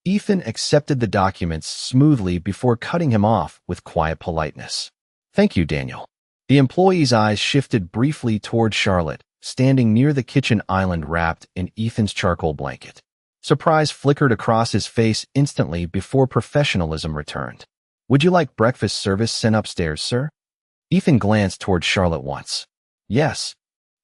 Ethan accepted the documents smoothly before cutting him off with quiet politeness. Thank you, Daniel. The employee's eyes shifted briefly toward Charlotte, standing near the kitchen island wrapped in Ethan's charcoal blanket. Surprise flickered across his face instantly before professionalism returned. Would you like breakfast service sent upstairs, sir? Ethan glanced toward Charlotte once. Yes.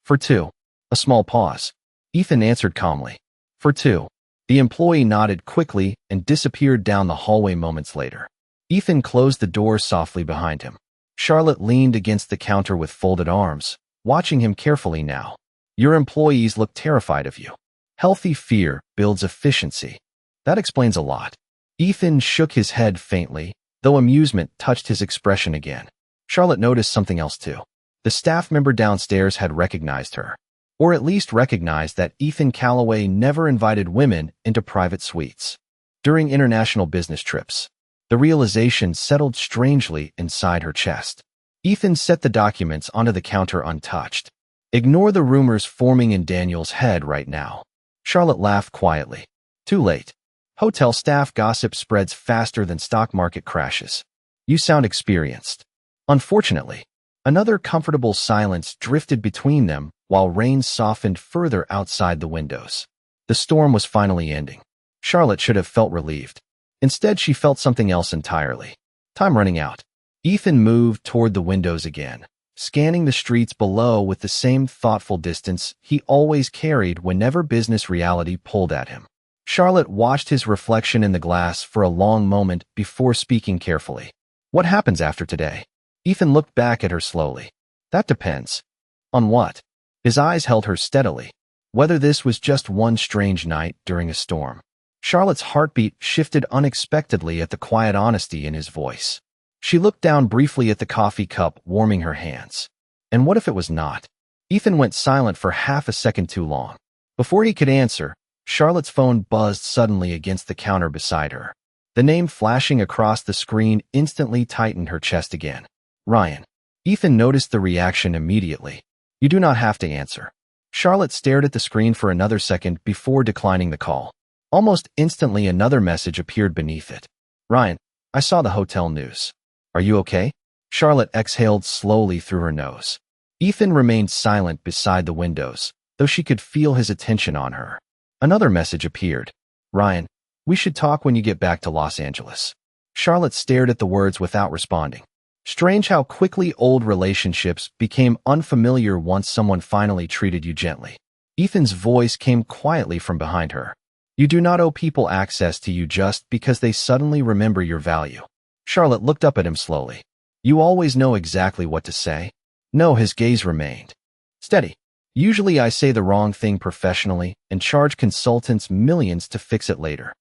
For two. A small pause. Ethan answered calmly. For two. The employee nodded quickly and disappeared down the hallway moments later. Ethan closed the door softly behind him. Charlotte leaned against the counter with folded arms, watching him carefully now. Your employees look terrified of you. Healthy fear builds efficiency. That explains a lot. Ethan shook his head faintly, though amusement touched his expression again. Charlotte noticed something else too. The staff member downstairs had recognized her. Or at least recognized that Ethan Calloway never invited women into private suites. During international business trips, the realization settled strangely inside her chest. Ethan set the documents onto the counter untouched. Ignore the rumors forming in Daniel's head right now. Charlotte laughed quietly. Too late. Hotel staff gossip spreads faster than stock market crashes. You sound experienced. Unfortunately, another comfortable silence drifted between them while rain softened further outside the windows. The storm was finally ending. Charlotte should have felt relieved. Instead, she felt something else entirely. Time running out. Ethan moved toward the windows again, scanning the streets below with the same thoughtful distance he always carried whenever business reality pulled at him. Charlotte watched his reflection in the glass for a long moment before speaking carefully. What happens after today? Ethan looked back at her slowly. That depends. On what? His eyes held her steadily. Whether this was just one strange night during a storm. Charlotte's heartbeat shifted unexpectedly at the quiet honesty in his voice. She looked down briefly at the coffee cup, warming her hands. And what if it was not? Ethan went silent for half a second too long. Before he could answer, Charlotte's phone buzzed suddenly against the counter beside her. The name flashing across the screen instantly tightened her chest again. Ryan. Ethan noticed the reaction immediately. You do not have to answer. Charlotte stared at the screen for another second before declining the call. Almost instantly, another message appeared beneath it. Ryan, I saw the hotel news. Are you okay? Charlotte exhaled slowly through her nose. Ethan remained silent beside the windows, though she could feel his attention on her. Another message appeared. Ryan, we should talk when you get back to Los Angeles. Charlotte stared at the words without responding. Strange how quickly old relationships became unfamiliar once someone finally treated you gently. Ethan's voice came quietly from behind her. You do not owe people access to you just because they suddenly remember your value. Charlotte looked up at him slowly. You always know exactly what to say? No, his gaze remained steady. Usually I say the wrong thing professionally and charge consultants millions to fix it later.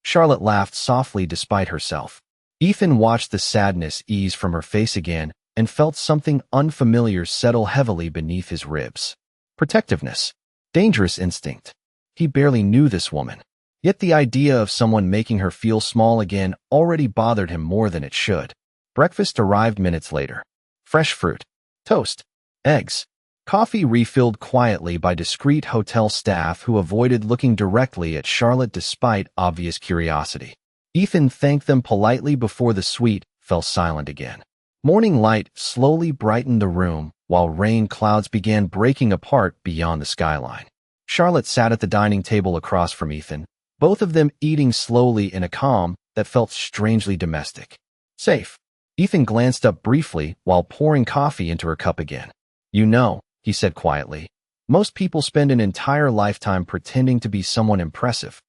Charlotte laughed softly despite herself. Ethan watched the sadness ease from her face again and felt something unfamiliar settle heavily beneath his ribs. Protectiveness. Dangerous instinct. He barely knew this woman. Yet the idea of someone making her feel small again already bothered him more than it should. Breakfast arrived minutes later. Fresh fruit, toast, eggs, coffee refilled quietly by discreet hotel staff who avoided looking directly at Charlotte despite obvious curiosity. Ethan thanked them politely before the suite fell silent again. Morning light slowly brightened the room while rain clouds began breaking apart beyond the skyline. Charlotte sat at the dining table across from Ethan, both of them eating slowly in a calm that felt strangely domestic. Safe. Ethan glanced up briefly while pouring coffee into her cup again. You know, he said quietly, most people spend an entire lifetime pretending to be someone impressive.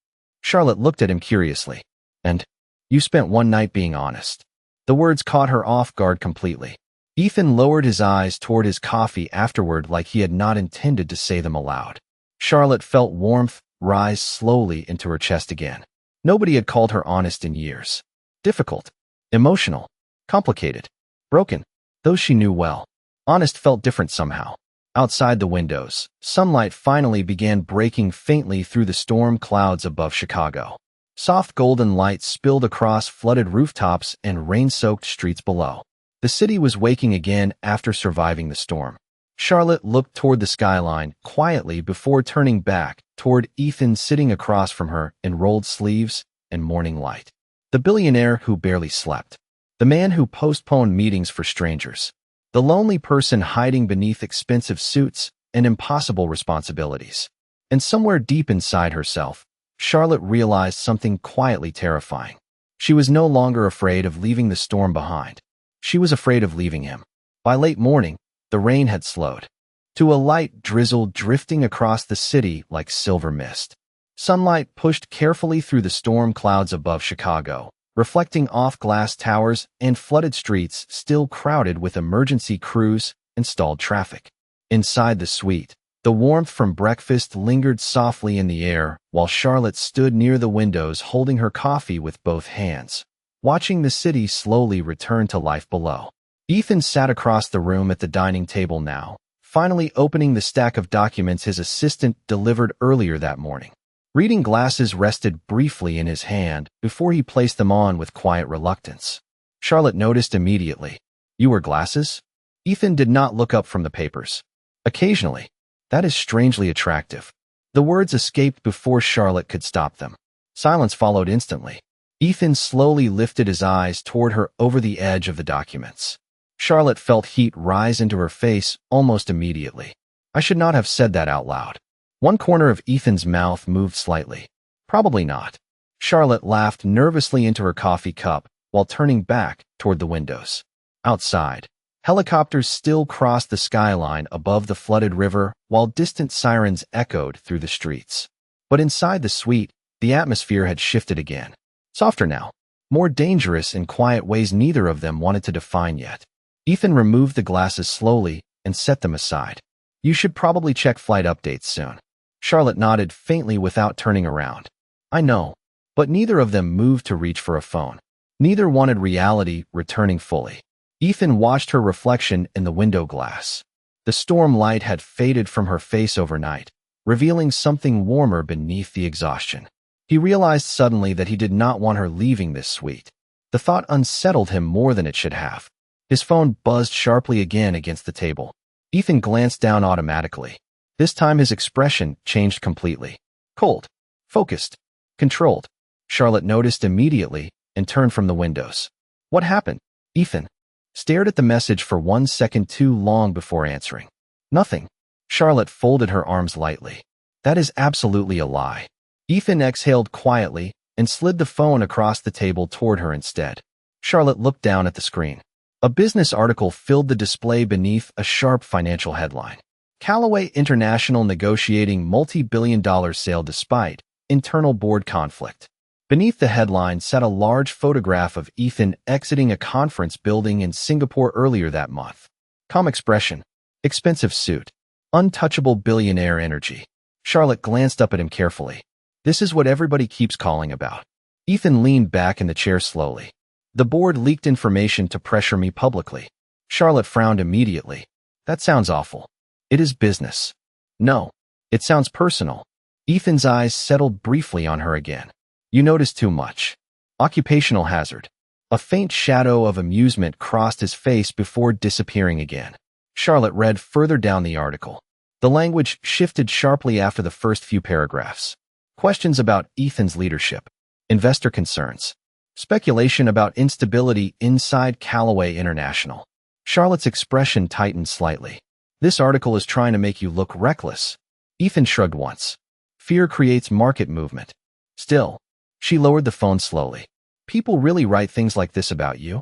Charlotte looked at him curiously. And you spent one night being honest. The words caught her off guard completely. Ethan lowered his eyes toward his coffee afterward like he had not intended to say them aloud. Charlotte felt warmth rise slowly into her chest again. Nobody had called her honest in years. Difficult, emotional, complicated, broken, those she knew well. Honest felt different somehow. Outside the windows, sunlight finally began breaking faintly through the storm clouds above Chicago. Soft golden light spilled across flooded rooftops and rain-soaked streets below. The city was waking again after surviving the storm. Charlotte looked toward the skyline quietly before turning back toward Ethan sitting across from her in rolled sleeves and morning light. The billionaire who barely slept. The man who postponed meetings for strangers. The lonely person hiding beneath expensive suits and impossible responsibilities. And somewhere deep inside herself, Charlotte realized something quietly terrifying. She was no longer afraid of leaving the storm behind. She was afraid of leaving him. By late morning, the rain had slowed to a light drizzle drifting across the city like silver mist. Sunlight pushed carefully through the storm clouds above Chicago, reflecting off glass towers and flooded streets still crowded with emergency crews and stalled traffic. Inside the suite, the warmth from breakfast lingered softly in the air while Charlotte stood near the windows holding her coffee with both hands, watching the city slowly return to life below. Ethan sat across the room at the dining table now, finally opening the stack of documents his assistant delivered earlier that morning. Reading glasses rested briefly in his hand before he placed them on with quiet reluctance. Charlotte noticed immediately. You wear glasses? Ethan did not look up from the papers. Occasionally. That is strangely attractive. The words escaped before Charlotte could stop them. Silence followed instantly. Ethan slowly lifted his eyes toward her over the edge of the documents. Charlotte felt heat rise into her face almost immediately. I should not have said that out loud. One corner of Ethan's mouth moved slightly. Probably not. Charlotte laughed nervously into her coffee cup while turning back toward the windows. Outside, helicopters still crossed the skyline above the flooded river while distant sirens echoed through the streets. But inside the suite, the atmosphere had shifted again. Softer now, more dangerous in quiet ways neither of them wanted to define yet. Ethan removed the glasses slowly and set them aside. You should probably check flight updates soon. Charlotte nodded faintly without turning around. I know, but neither of them moved to reach for a phone. Neither wanted reality returning fully. Ethan watched her reflection in the window glass. The storm light had faded from her face overnight, revealing something warmer beneath the exhaustion. He realized suddenly that he did not want her leaving this suite. The thought unsettled him more than it should have. His phone buzzed sharply again against the table. Ethan glanced down automatically. This time his expression changed completely. Cold, focused, controlled. Charlotte noticed immediately and turned from the windows. What happened? Ethan stared at the message for 1 second too long before answering. Nothing. Charlotte folded her arms lightly. That is absolutely a lie. Ethan exhaled quietly and slid the phone across the table toward her instead. Charlotte looked down at the screen. A business article filled the display beneath a sharp financial headline. Callaway International negotiating multi-billion-dollar sale despite internal board conflict. Beneath the headline sat a large photograph of Ethan exiting a conference building in Singapore earlier that month. Calm expression, expensive suit, untouchable billionaire energy. Charlotte glanced up at him carefully. This is what everybody keeps calling about. Ethan leaned back in the chair slowly. The board leaked information to pressure me publicly. Charlotte frowned immediately. That sounds awful. It is business. No, it sounds personal. Ethan's eyes settled briefly on her again. You notice too much. Occupational hazard. A faint shadow of amusement crossed his face before disappearing again. Charlotte read further down the article. The language shifted sharply after the first few paragraphs. Questions about Ethan's leadership. Investor concerns. Speculation about instability inside Callaway International. Charlotte's expression tightened slightly. This article is trying to make you look reckless. Ethan shrugged once. Fear creates market movement. Still, she lowered the phone slowly. People really write things like this about you?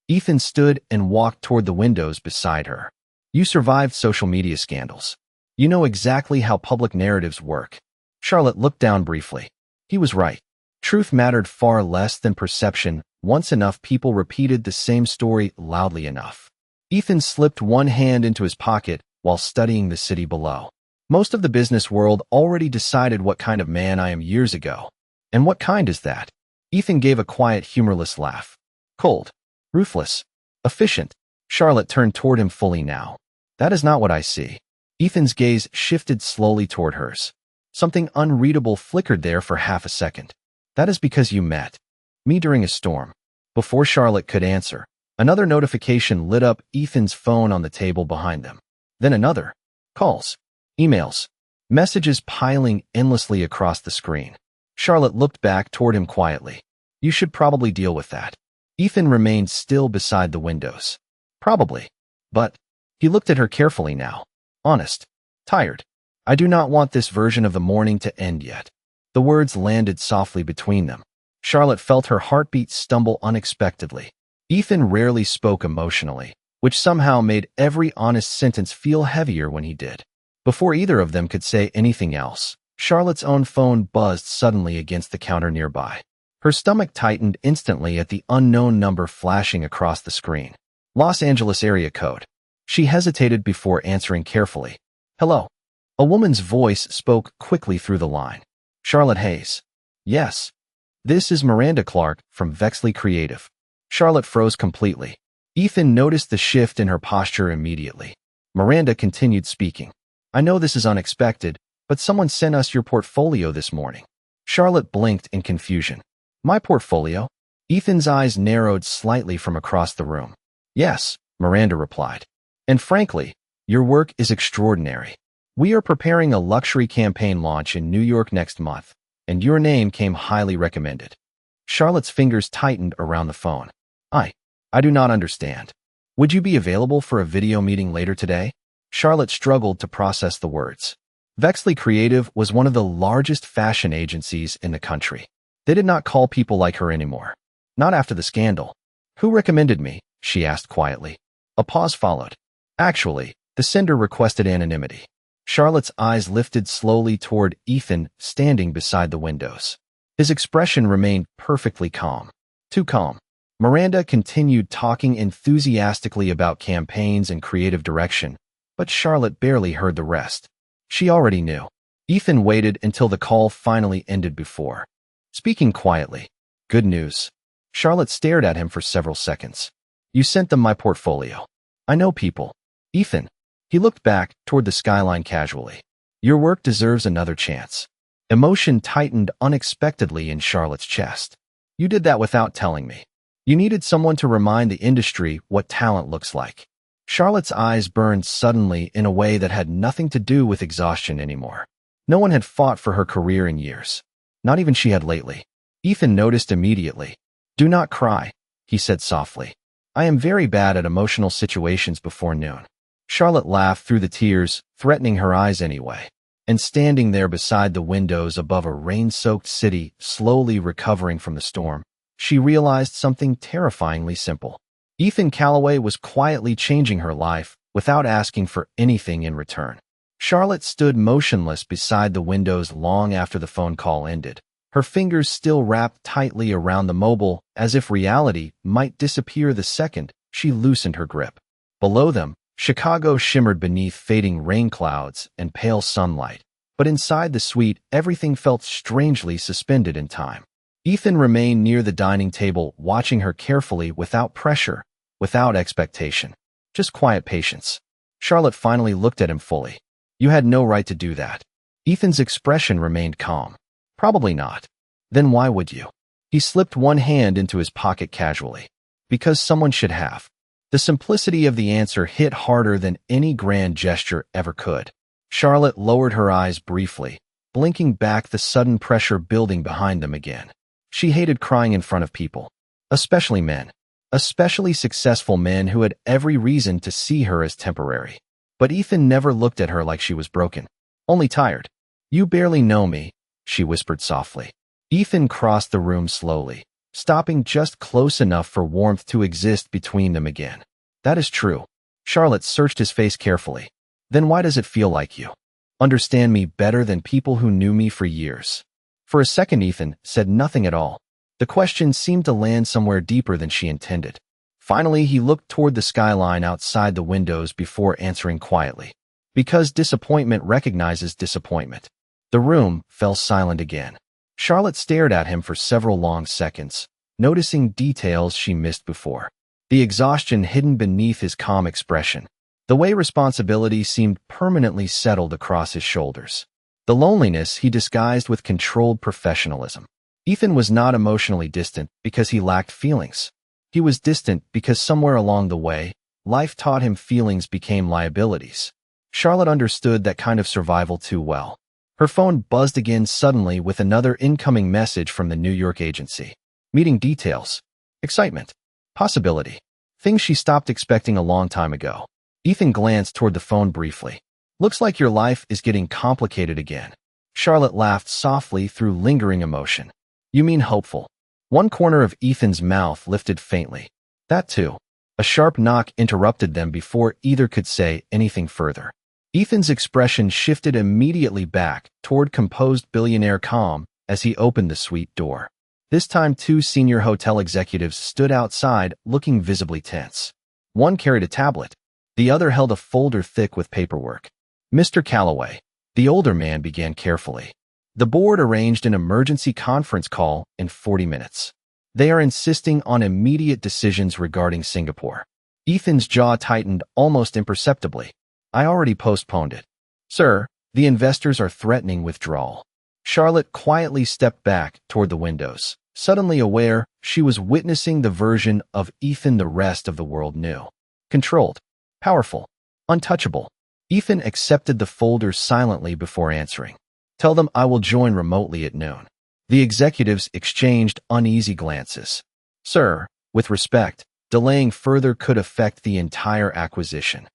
Ethan stood and walked toward the windows beside her. You survived social media scandals. You know exactly how public narratives work. Charlotte looked down briefly. He was right. Truth mattered far less than perception once enough people repeated the same story loudly enough. Ethan slipped one hand into his pocket while studying the city below. Most of the business world already decided what kind of man I am years ago. And what kind is that? Ethan gave a quiet, humorless laugh. Cold, ruthless, efficient. Charlotte turned toward him fully now. That is not what I see. Ethan's gaze shifted slowly toward hers. Something unreadable flickered there for half a second. That is because you met me during a storm. Before Charlotte could answer, another notification lit up Ethan's phone on the table behind them. Then another. Calls, emails, messages piling endlessly across the screen. Charlotte looked back toward him quietly. You should probably deal with that. Ethan remained still beside the windows. Probably. But he looked at her carefully now. Honest. Tired. I do not want this version of the morning to end yet. The words landed softly between them. Charlotte felt her heartbeat stumble unexpectedly. Ethan rarely spoke emotionally, which somehow made every honest sentence feel heavier when he did. Before either of them could say anything else, Charlotte's own phone buzzed suddenly against the counter nearby. Her stomach tightened instantly at the unknown number flashing across the screen. Los Angeles area code. She hesitated before answering carefully. Hello. A woman's voice spoke quickly through the line. Charlotte Hayes. Yes. This is Miranda Clark from Vexley Creative. Charlotte froze completely. Ethan noticed the shift in her posture immediately. Miranda continued speaking. I know this is unexpected, but someone sent us your portfolio this morning. Charlotte blinked in confusion. My portfolio? Ethan's eyes narrowed slightly from across the room. Yes, Miranda replied. And frankly, your work is extraordinary. We are preparing a luxury campaign launch in New York next month, and your name came highly recommended. Charlotte's fingers tightened around the phone. I do not understand. Would you be available for a video meeting later today? Charlotte struggled to process the words. Vexley Creative was one of the largest fashion agencies in the country. They did not call people like her anymore. Not after the scandal. Who recommended me? she asked quietly. A pause followed. Actually, the sender requested anonymity. Charlotte's eyes lifted slowly toward Ethan standing beside the windows. His expression remained perfectly calm. Too calm. Miranda continued talking enthusiastically about campaigns and creative direction, but Charlotte barely heard the rest. She already knew. Ethan waited until the call finally ended before speaking quietly. Good news. Charlotte stared at him for several seconds. You sent them my portfolio. I know people. Ethan. He looked back toward the skyline casually. Your work deserves another chance. Emotion tightened unexpectedly in Charlotte's chest. You did that without telling me. You needed someone to remind the industry what talent looks like. Charlotte's eyes burned suddenly in a way that had nothing to do with exhaustion anymore. No one had fought for her career in years. Not even she had lately. Ethan noticed immediately. Do not cry, he said softly. I am very bad at emotional situations before noon. Charlotte laughed through the tears, threatening her eyes anyway. And standing there beside the windows above a rain-soaked city, slowly recovering from the storm, she realized something terrifyingly simple. Ethan Calloway was quietly changing her life without asking for anything in return. Charlotte stood motionless beside the windows long after the phone call ended, her fingers still wrapped tightly around the mobile as if reality might disappear the second she loosened her grip. Below them, Chicago shimmered beneath fading rain clouds and pale sunlight, but inside the suite everything felt strangely suspended in time. Ethan remained near the dining table, watching her carefully without pressure, without expectation. Just quiet patience. Charlotte finally looked at him fully. You had no right to do that. Ethan's expression remained calm. Probably not. Then why would you? He slipped one hand into his pocket casually. Because someone should have. The simplicity of the answer hit harder than any grand gesture ever could. Charlotte lowered her eyes briefly, blinking back the sudden pressure building behind them again. She hated crying in front of people. Especially men. Especially successful men who had every reason to see her as temporary. But Ethan never looked at her like she was broken. Only tired. You barely know me, she whispered softly. Ethan crossed the room slowly, stopping just close enough for warmth to exist between them again. That is true. Charlotte searched his face carefully. Then why does it feel like you understand me better than people who knew me for years? For a second, Ethan said nothing at all. The question seemed to land somewhere deeper than she intended. Finally, he looked toward the skyline outside the windows before answering quietly. Because disappointment recognizes disappointment. The room fell silent again. Charlotte stared at him for several long seconds, noticing details she missed before. The exhaustion hidden beneath his calm expression. The way responsibility seemed permanently settled across his shoulders. The loneliness he disguised with controlled professionalism. Ethan was not emotionally distant because he lacked feelings. He was distant because somewhere along the way, life taught him feelings became liabilities. Charlotte understood that kind of survival too well. Her phone buzzed again suddenly with another incoming message from the New York agency. Meeting details. Excitement. Possibility. Things she stopped expecting a long time ago. Ethan glanced toward the phone briefly. Looks like your life is getting complicated again. Charlotte laughed softly through lingering emotion. You mean hopeful? One corner of Ethan's mouth lifted faintly. That too. A sharp knock interrupted them before either could say anything further. Ethan's expression shifted immediately back toward composed billionaire calm as he opened the suite door. This time 2 senior hotel executives stood outside looking visibly tense. One carried a tablet. The other held a folder thick with paperwork. Mr. Calloway, the older man began carefully. The board arranged an emergency conference call in 40 minutes. They are insisting on immediate decisions regarding Singapore. Ethan's jaw tightened almost imperceptibly. I already postponed it. Sir, the investors are threatening withdrawal. Charlotte quietly stepped back toward the windows, suddenly aware she was witnessing the version of Ethan the rest of the world knew. Controlled. Powerful. Untouchable. Ethan accepted the folder silently before answering. Tell them I will join remotely at noon. The executives exchanged uneasy glances. Sir, with respect, delaying further could affect the entire acquisition.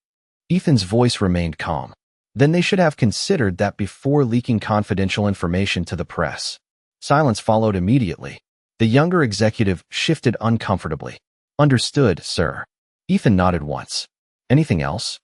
Ethan's voice remained calm. Then they should have considered that before leaking confidential information to the press. Silence followed immediately. The younger executive shifted uncomfortably. Understood, sir. Ethan nodded once. Anything else?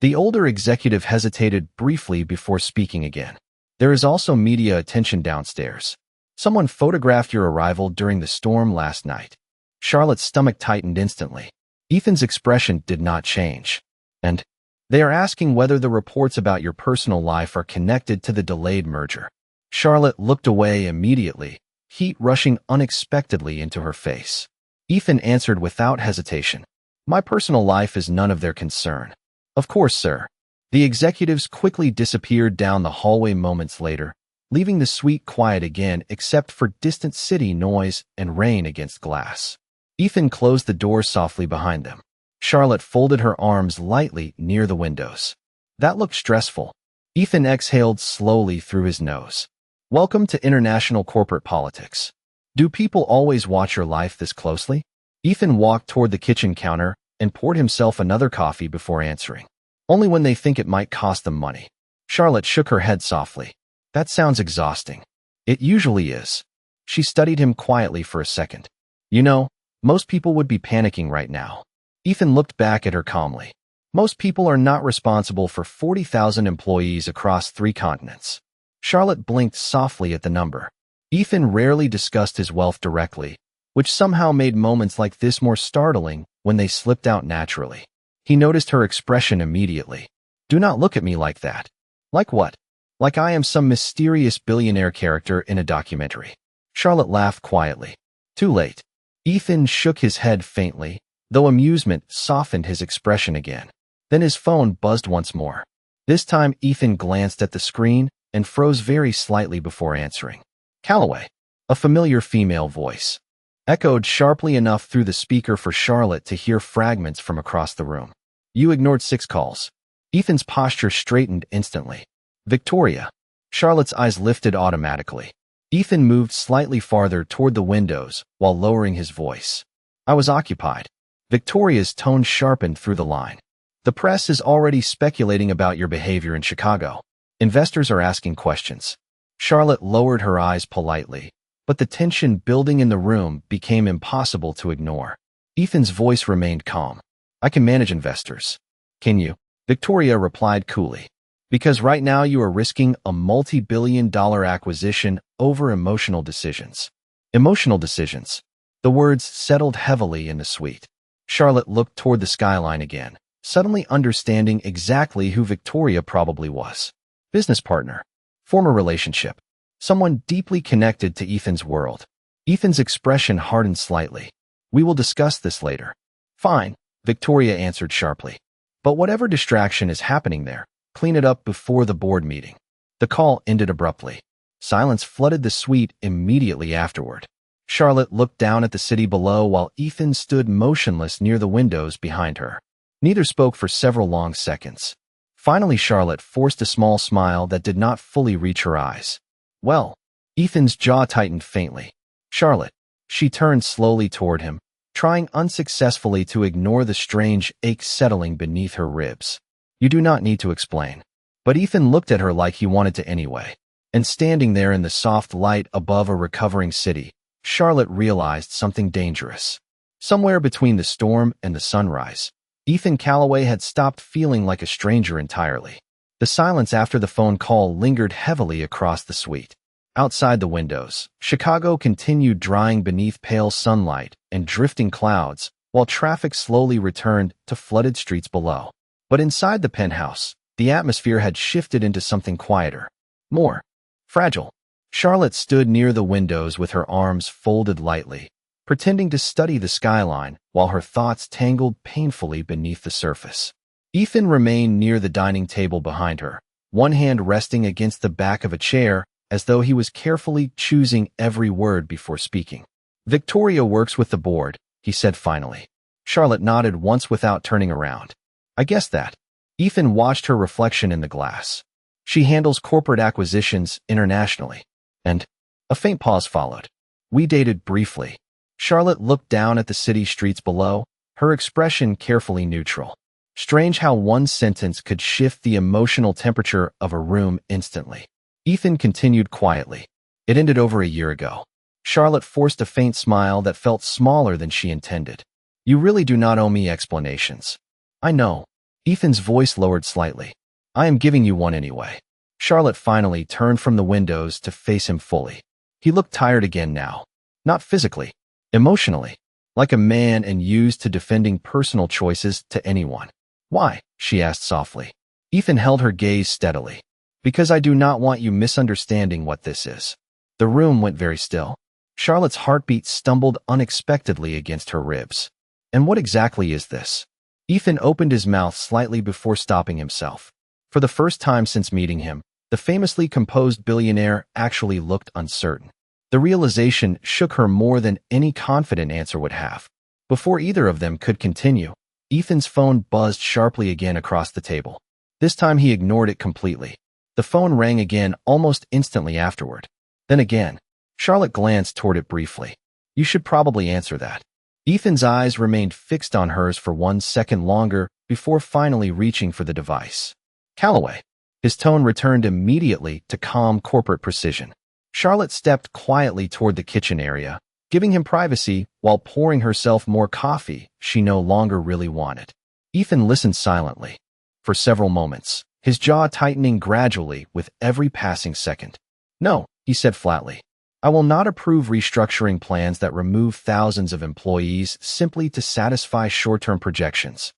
The older executive hesitated briefly before speaking again. There is also media attention downstairs. Someone photographed your arrival during the storm last night. Charlotte's stomach tightened instantly. Ethan's expression did not change. And they are asking whether the reports about your personal life are connected to the delayed merger. Charlotte looked away immediately, heat rushing unexpectedly into her face. Ethan answered without hesitation. My personal life is none of their concern. Of course, sir. The executives quickly disappeared down the hallway moments later, leaving the suite quiet again except for distant city noise and rain against glass. Ethan closed the door softly behind them. Charlotte folded her arms lightly near the windows. That looked stressful. Ethan exhaled slowly through his nose. Welcome to international corporate politics. Do people always watch your life this closely? Ethan walked toward the kitchen counter and poured himself another coffee before answering. Only when they think it might cost them money. Charlotte shook her head softly. That sounds exhausting. It usually is. She studied him quietly for a second. You know, most people would be panicking right now. Ethan looked back at her calmly. Most people are not responsible for 40,000 employees across 3 continents. Charlotte blinked softly at the number. Ethan rarely discussed his wealth directly, which somehow made moments like this more startling when they slipped out naturally. He noticed her expression immediately. Do not look at me like that. Like what? Like I am some mysterious billionaire character in a documentary. Charlotte laughed quietly. Too late. Ethan shook his head faintly, though amusement softened his expression again. Then his phone buzzed once more. This time Ethan glanced at the screen and froze very slightly before answering. Calloway. A familiar female voice. Echoed sharply enough through the speaker for Charlotte to hear fragments from across the room. You ignored 6 calls. Ethan's posture straightened instantly. Victoria. Charlotte's eyes lifted automatically. Ethan moved slightly farther toward the windows while lowering his voice. I was occupied. Victoria's tone sharpened through the line. The press is already speculating about your behavior in Chicago. Investors are asking questions. Charlotte lowered her eyes politely, but the tension building in the room became impossible to ignore. Ethan's voice remained calm. I can manage investors. Can you? Victoria replied coolly. Because right now you are risking a multi-billion-dollar acquisition over emotional decisions. Emotional decisions. The words settled heavily in the suite. Charlotte looked toward the skyline again, suddenly understanding exactly who Victoria probably was. Business partner. Former relationship. Someone deeply connected to Ethan's world. Ethan's expression hardened slightly. We will discuss this later. Fine, Victoria answered sharply. But whatever distraction is happening there, clean it up before the board meeting. The call ended abruptly. Silence flooded the suite immediately afterward. Charlotte looked down at the city below while Ethan stood motionless near the windows behind her. Neither spoke for several long seconds. Finally, Charlotte forced a small smile that did not fully reach her eyes. Well, Ethan's jaw tightened faintly. Charlotte. She turned slowly toward him, trying unsuccessfully to ignore the strange ache settling beneath her ribs. You do not need to explain. But Ethan looked at her like he wanted to anyway. And standing there in the soft light above a recovering city, Charlotte realized something dangerous. Somewhere between the storm and the sunrise, Ethan Calloway had stopped feeling like a stranger entirely. The silence after the phone call lingered heavily across the suite. Outside the windows, Chicago continued drying beneath pale sunlight and drifting clouds, while traffic slowly returned to flooded streets below. But inside the penthouse, the atmosphere had shifted into something quieter, more fragile. Charlotte stood near the windows with her arms folded lightly, pretending to study the skyline while her thoughts tangled painfully beneath the surface. Ethan remained near the dining table behind her, one hand resting against the back of a chair as though he was carefully choosing every word before speaking. Victoria works with the board, he said finally. Charlotte nodded once without turning around. I guess that. Ethan watched her reflection in the glass. She handles corporate acquisitions internationally. And a faint pause followed. We dated briefly. Charlotte looked down at the city streets below, her expression carefully neutral. Strange how one sentence could shift the emotional temperature of a room instantly. Ethan continued quietly. It ended over a year ago. Charlotte forced a faint smile that felt smaller than she intended. You really do not owe me explanations. I know. Ethan's voice lowered slightly. I am giving you one anyway. Charlotte finally turned from the windows to face him fully. He looked tired again now. Not physically, emotionally, like a man and used to defending personal choices to anyone. Why? She asked softly. Ethan held her gaze steadily. Because I do not want you misunderstanding what this is. The room went very still. Charlotte's heartbeat stumbled unexpectedly against her ribs. And what exactly is this? Ethan opened his mouth slightly before stopping himself. For the first time since meeting him, the famously composed billionaire actually looked uncertain. The realization shook her more than any confident answer would have. Before either of them could continue, Ethan's phone buzzed sharply again across the table. This time he ignored it completely. The phone rang again almost instantly afterward. Then again. Charlotte glanced toward it briefly. You should probably answer that. Ethan's eyes remained fixed on hers for 1 second longer before finally reaching for the device. Calloway. His tone returned immediately to calm corporate precision. Charlotte stepped quietly toward the kitchen area, giving him privacy while pouring herself more coffee she no longer really wanted. Ethan listened silently. For several moments, his jaw tightening gradually with every passing second. No, he said flatly. I will not approve restructuring plans that remove thousands of employees simply to satisfy short-term projections.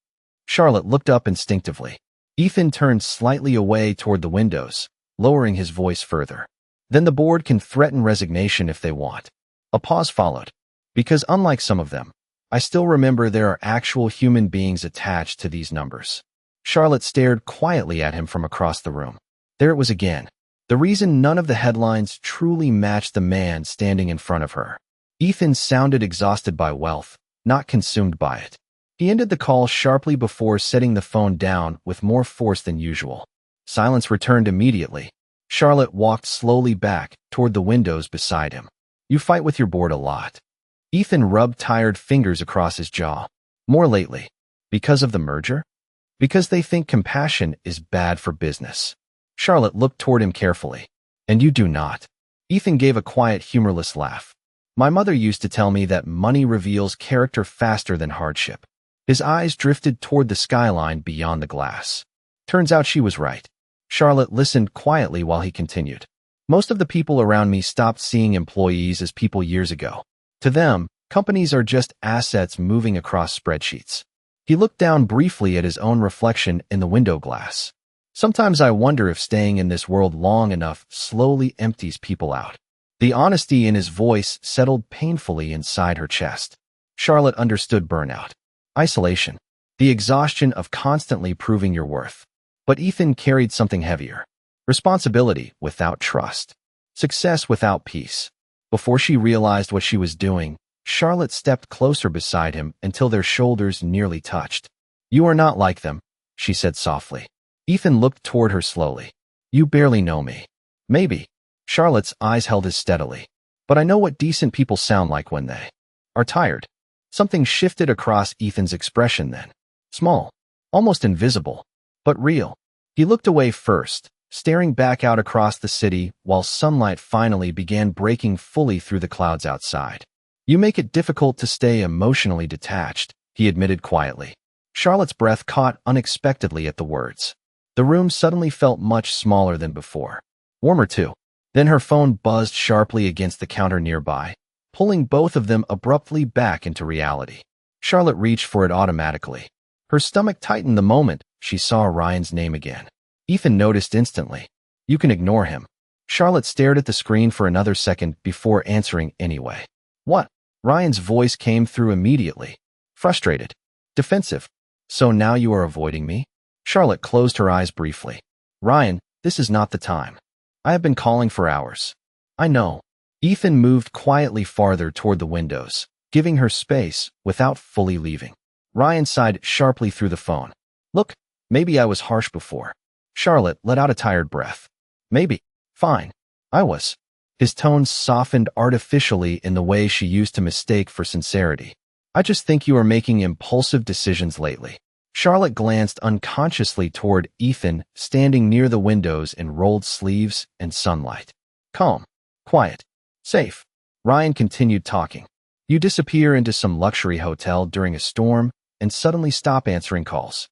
Charlotte looked up instinctively. Ethan turned slightly away toward the windows, lowering his voice further. Then the board can threaten resignation if they want. A pause followed. Because unlike some of them, I still remember there are actual human beings attached to these numbers. Charlotte stared quietly at him from across the room. There it was again. The reason none of the headlines truly matched the man standing in front of her. Ethan sounded exhausted by wealth, not consumed by it. He ended the call sharply before setting the phone down with more force than usual. Silence returned immediately. Charlotte walked slowly back toward the windows beside him. You fight with your board a lot. Ethan rubbed tired fingers across his jaw. More lately. Because of the merger? Because they think compassion is bad for business. Charlotte looked toward him carefully. And you do not. Ethan gave a quiet, humorless laugh. My mother used to tell me that money reveals character faster than hardship. His eyes drifted toward the skyline beyond the glass. Turns out she was right. Charlotte listened quietly while he continued. Most of the people around me stopped seeing employees as people years ago. To them, companies are just assets moving across spreadsheets. He looked down briefly at his own reflection in the window glass. Sometimes I wonder if staying in this world long enough slowly empties people out. The honesty in his voice settled painfully inside her chest. Charlotte understood burnout. Isolation. The exhaustion of constantly proving your worth. But Ethan carried something heavier. Responsibility without trust. Success without peace. Before she realized what she was doing, Charlotte stepped closer beside him until their shoulders nearly touched. You are not like them, she said softly. Ethan looked toward her slowly. You barely know me. Maybe. Charlotte's eyes held his steadily. But I know what decent people sound like when they are tired. Something shifted across Ethan's expression then. Small. Almost invisible. But real. He looked away first, staring back out across the city while sunlight finally began breaking fully through the clouds outside. You make it difficult to stay emotionally detached, he admitted quietly. Charlotte's breath caught unexpectedly at the words. The room suddenly felt much smaller than before. Warmer too. Then her phone buzzed sharply against the counter nearby, pulling both of them abruptly back into reality. Charlotte reached for it automatically. Her stomach tightened the moment she saw Ryan's name again. Ethan noticed instantly. You can ignore him. Charlotte stared at the screen for another second before answering anyway. What? Ryan's voice came through immediately. Frustrated. Defensive. So now you are avoiding me? Charlotte closed her eyes briefly. Ryan, this is not the time. I have been calling for hours. I know. Ethan moved quietly farther toward the windows, giving her space without fully leaving. Ryan sighed sharply through the phone. Look, maybe I was harsh before. Charlotte let out a tired breath. Maybe. Fine. I was. His tone softened artificially in the way she used to mistake for sincerity. I just think you are making impulsive decisions lately. Charlotte glanced unconsciously toward Ethan, standing near the windows in rolled sleeves and sunlight. Calm. Quiet. Safe. Ryan continued talking. You disappear into some luxury hotel during a storm and suddenly stop answering calls.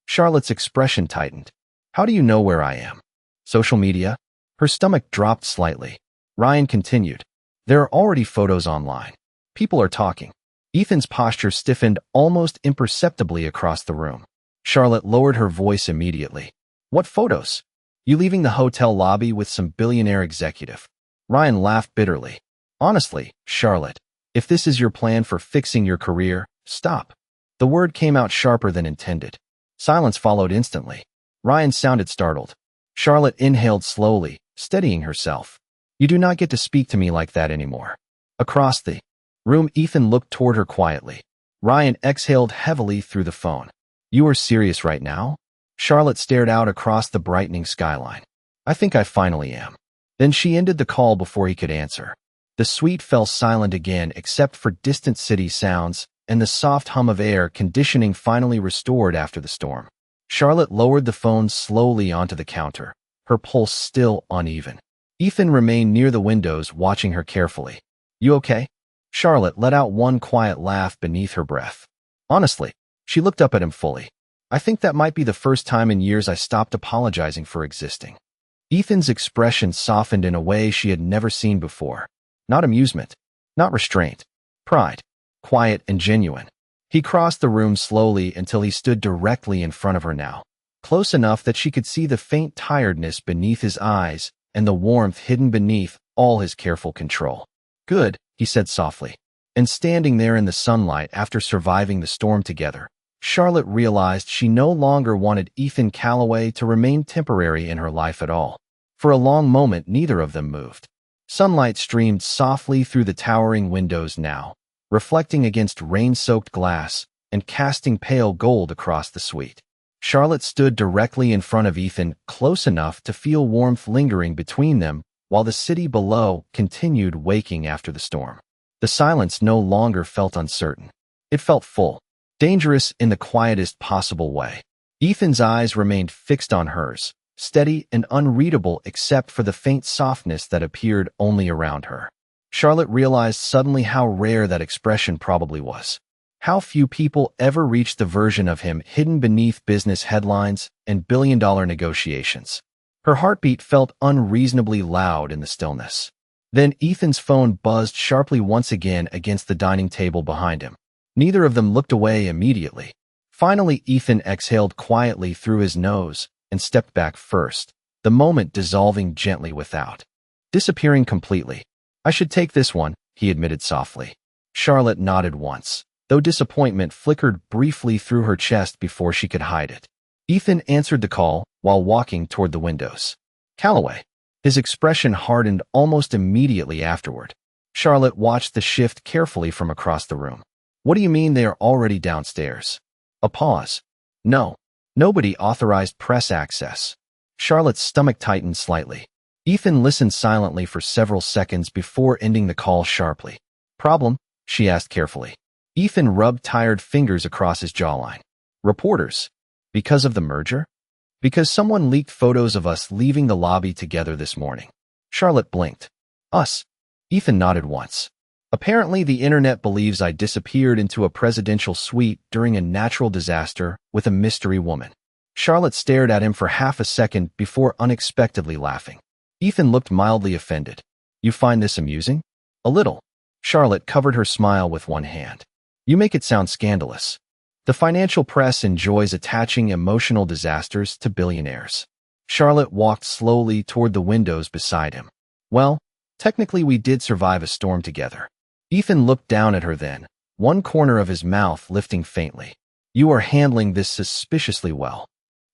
Charlotte's expression tightened. How do you know where I am? Social media? Her stomach dropped slightly. Ryan continued. There are already photos online. People are talking. Ethan's posture stiffened almost imperceptibly across the room. Charlotte lowered her voice immediately. What photos? You leaving the hotel lobby with some billionaire executive. Ryan laughed bitterly. Honestly, Charlotte, if this is your plan for fixing your career, stop. The word came out sharper than intended. Silence followed instantly. Ryan sounded startled. Charlotte inhaled slowly, steadying herself. You do not get to speak to me like that anymore. Across the room, Ethan looked toward her quietly. Ryan exhaled heavily through the phone. You are serious right now? Charlotte stared out across the brightening skyline. I think I finally am. Then she ended the call before he could answer. The suite fell silent again except for distant city sounds and the soft hum of air conditioning finally restored after the storm. Charlotte lowered the phone slowly onto the counter, her pulse still uneven. Ethan remained near the windows watching her carefully. You okay? Charlotte let out one quiet laugh beneath her breath. Honestly, she looked up at him fully. I think that might be the first time in years I stopped apologizing for existing. Ethan's expression softened in a way she had never seen before. Not amusement, not restraint, pride, quiet and genuine. He crossed the room slowly until he stood directly in front of her now, close enough that she could see the faint tiredness beneath his eyes and the warmth hidden beneath all his careful control. Good, he said softly. And standing there in the sunlight after surviving the storm together, Charlotte realized she no longer wanted Ethan Calloway to remain temporary in her life at all. For a long moment, neither of them moved. Sunlight streamed softly through the towering windows now, reflecting against rain-soaked glass and casting pale gold across the suite. Charlotte stood directly in front of Ethan, close enough to feel warmth lingering between them while the city below continued waking after the storm. The silence no longer felt uncertain. It felt full, dangerous in the quietest possible way. Ethan's eyes remained fixed on hers, steady and unreadable except for the faint softness that appeared only around her. Charlotte realized suddenly how rare that expression probably was. How few people ever reached the version of him hidden beneath business headlines and billion-dollar negotiations. Her heartbeat felt unreasonably loud in the stillness. Then Ethan's phone buzzed sharply once again against the dining table behind him. Neither of them looked away immediately. Finally, Ethan exhaled quietly through his nose and stepped back first, the moment dissolving gently without, disappearing completely. I should take this one, he admitted softly. Charlotte nodded once, though disappointment flickered briefly through her chest before she could hide it. Ethan answered the call while walking toward the windows. Calloway. His expression hardened almost immediately afterward. Charlotte watched the shift carefully from across the room. What do you mean they are already downstairs? A pause. No. Nobody authorized press access. Charlotte's stomach tightened slightly. Ethan listened silently for several seconds before ending the call sharply. Problem? She asked carefully. Ethan rubbed tired fingers across his jawline. Reporters. Because of the merger? Because someone leaked photos of us leaving the lobby together this morning. Charlotte blinked. Us? Ethan nodded once. Apparently, the internet believes I disappeared into a presidential suite during a natural disaster with a mystery woman. Charlotte stared at him for half a second before unexpectedly laughing. Ethan looked mildly offended. You find this amusing? A little. Charlotte covered her smile with one hand. You make it sound scandalous. The financial press enjoys attaching emotional disasters to billionaires. Charlotte walked slowly toward the windows beside him. Well, technically we did survive a storm together. Ethan looked down at her then, one corner of his mouth lifting faintly. You are handling this suspiciously well.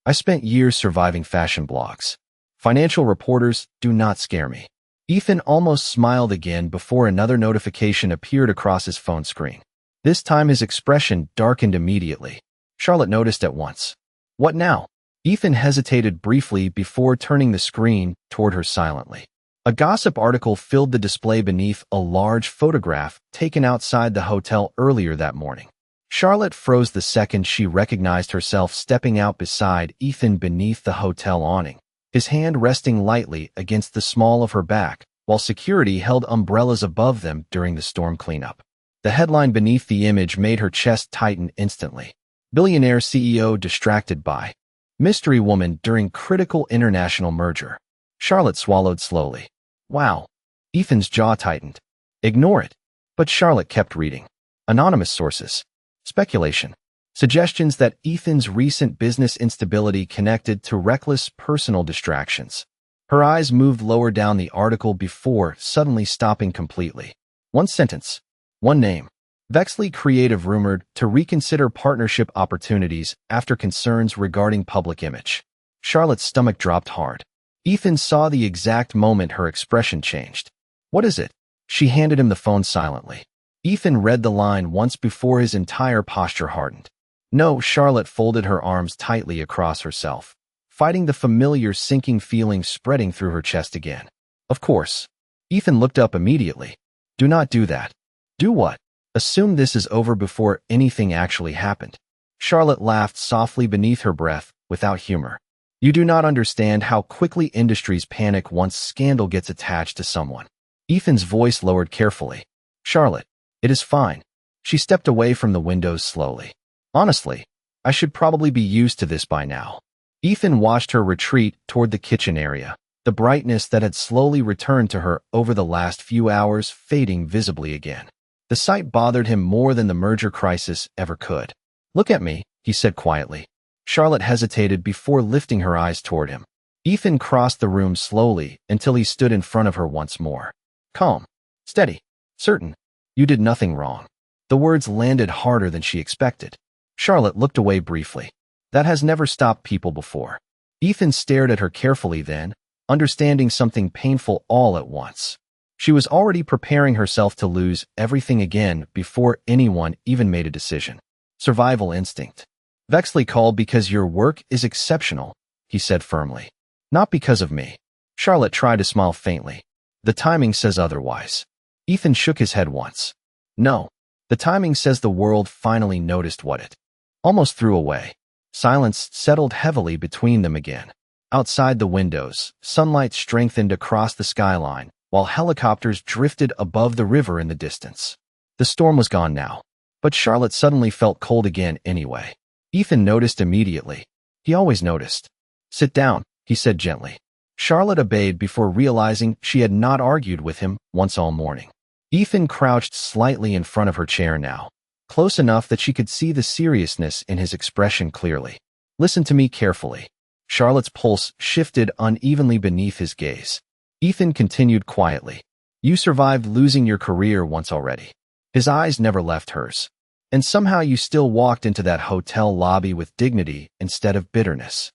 I spent years surviving fashion blogs. Financial reporters do not scare me. Ethan almost smiled again before another notification appeared across his phone screen. This time his expression darkened immediately. Charlotte noticed at once. What now? Ethan hesitated briefly before turning the screen toward her silently. A gossip article filled the display beneath a large photograph taken outside the hotel earlier that morning. Charlotte froze the second she recognized herself stepping out beside Ethan beneath the hotel awning, his hand resting lightly against the small of her back, while security held umbrellas above them during the storm cleanup. The headline beneath the image made her chest tighten instantly. Billionaire CEO distracted by mystery woman during critical international merger. Charlotte swallowed slowly. Wow. Ethan's jaw tightened. Ignore it. But Charlotte kept reading. Anonymous sources. Speculation. Suggestions that Ethan's recent business instability connected to reckless personal distractions. Her eyes moved lower down the article before suddenly stopping completely. One sentence. One name. Vexley Creative rumored to reconsider partnership opportunities after concerns regarding public image. Charlotte's stomach dropped hard. Ethan saw the exact moment her expression changed. What is it? She handed him the phone silently. Ethan read the line once before his entire posture hardened. No, Charlotte folded her arms tightly across herself, fighting the familiar sinking feeling spreading through her chest again. Of course. Ethan looked up immediately. Do not do that. Do what? Assume this is over before anything actually happened. Charlotte laughed softly beneath her breath, without humor. You do not understand how quickly industries panic once scandal gets attached to someone. Ethan's voice lowered carefully. Charlotte, it is fine. She stepped away from the windows slowly. Honestly, I should probably be used to this by now. Ethan watched her retreat toward the kitchen area, the brightness that had slowly returned to her over the last few hours fading visibly again. The sight bothered him more than the merger crisis ever could. Look at me, he said quietly. Charlotte hesitated before lifting her eyes toward him. Ethan crossed the room slowly until he stood in front of her once more. Calm. Steady. Certain. You did nothing wrong. The words landed harder than she expected. Charlotte looked away briefly. That has never stopped people before. Ethan stared at her carefully then, understanding something painful all at once. She was already preparing herself to lose everything again before anyone even made a decision. Survival instinct. Vexley called because your work is exceptional, he said firmly. Not because of me. Charlotte tried to smile faintly. The timing says otherwise. Ethan shook his head once. No. The timing says the world finally noticed what it almost threw away. Silence settled heavily between them again. Outside the windows, sunlight strengthened across the skyline, while helicopters drifted above the river in the distance. The storm was gone now, but Charlotte suddenly felt cold again anyway. Ethan noticed immediately. He always noticed. Sit down, he said gently. Charlotte obeyed before realizing she had not argued with him once all morning. Ethan crouched slightly in front of her chair now, close enough that she could see the seriousness in his expression clearly. Listen to me carefully. Charlotte's pulse shifted unevenly beneath his gaze. Ethan continued quietly. You survived losing your career once already. His eyes never left hers. And somehow you still walked into that hotel lobby with dignity instead of bitterness.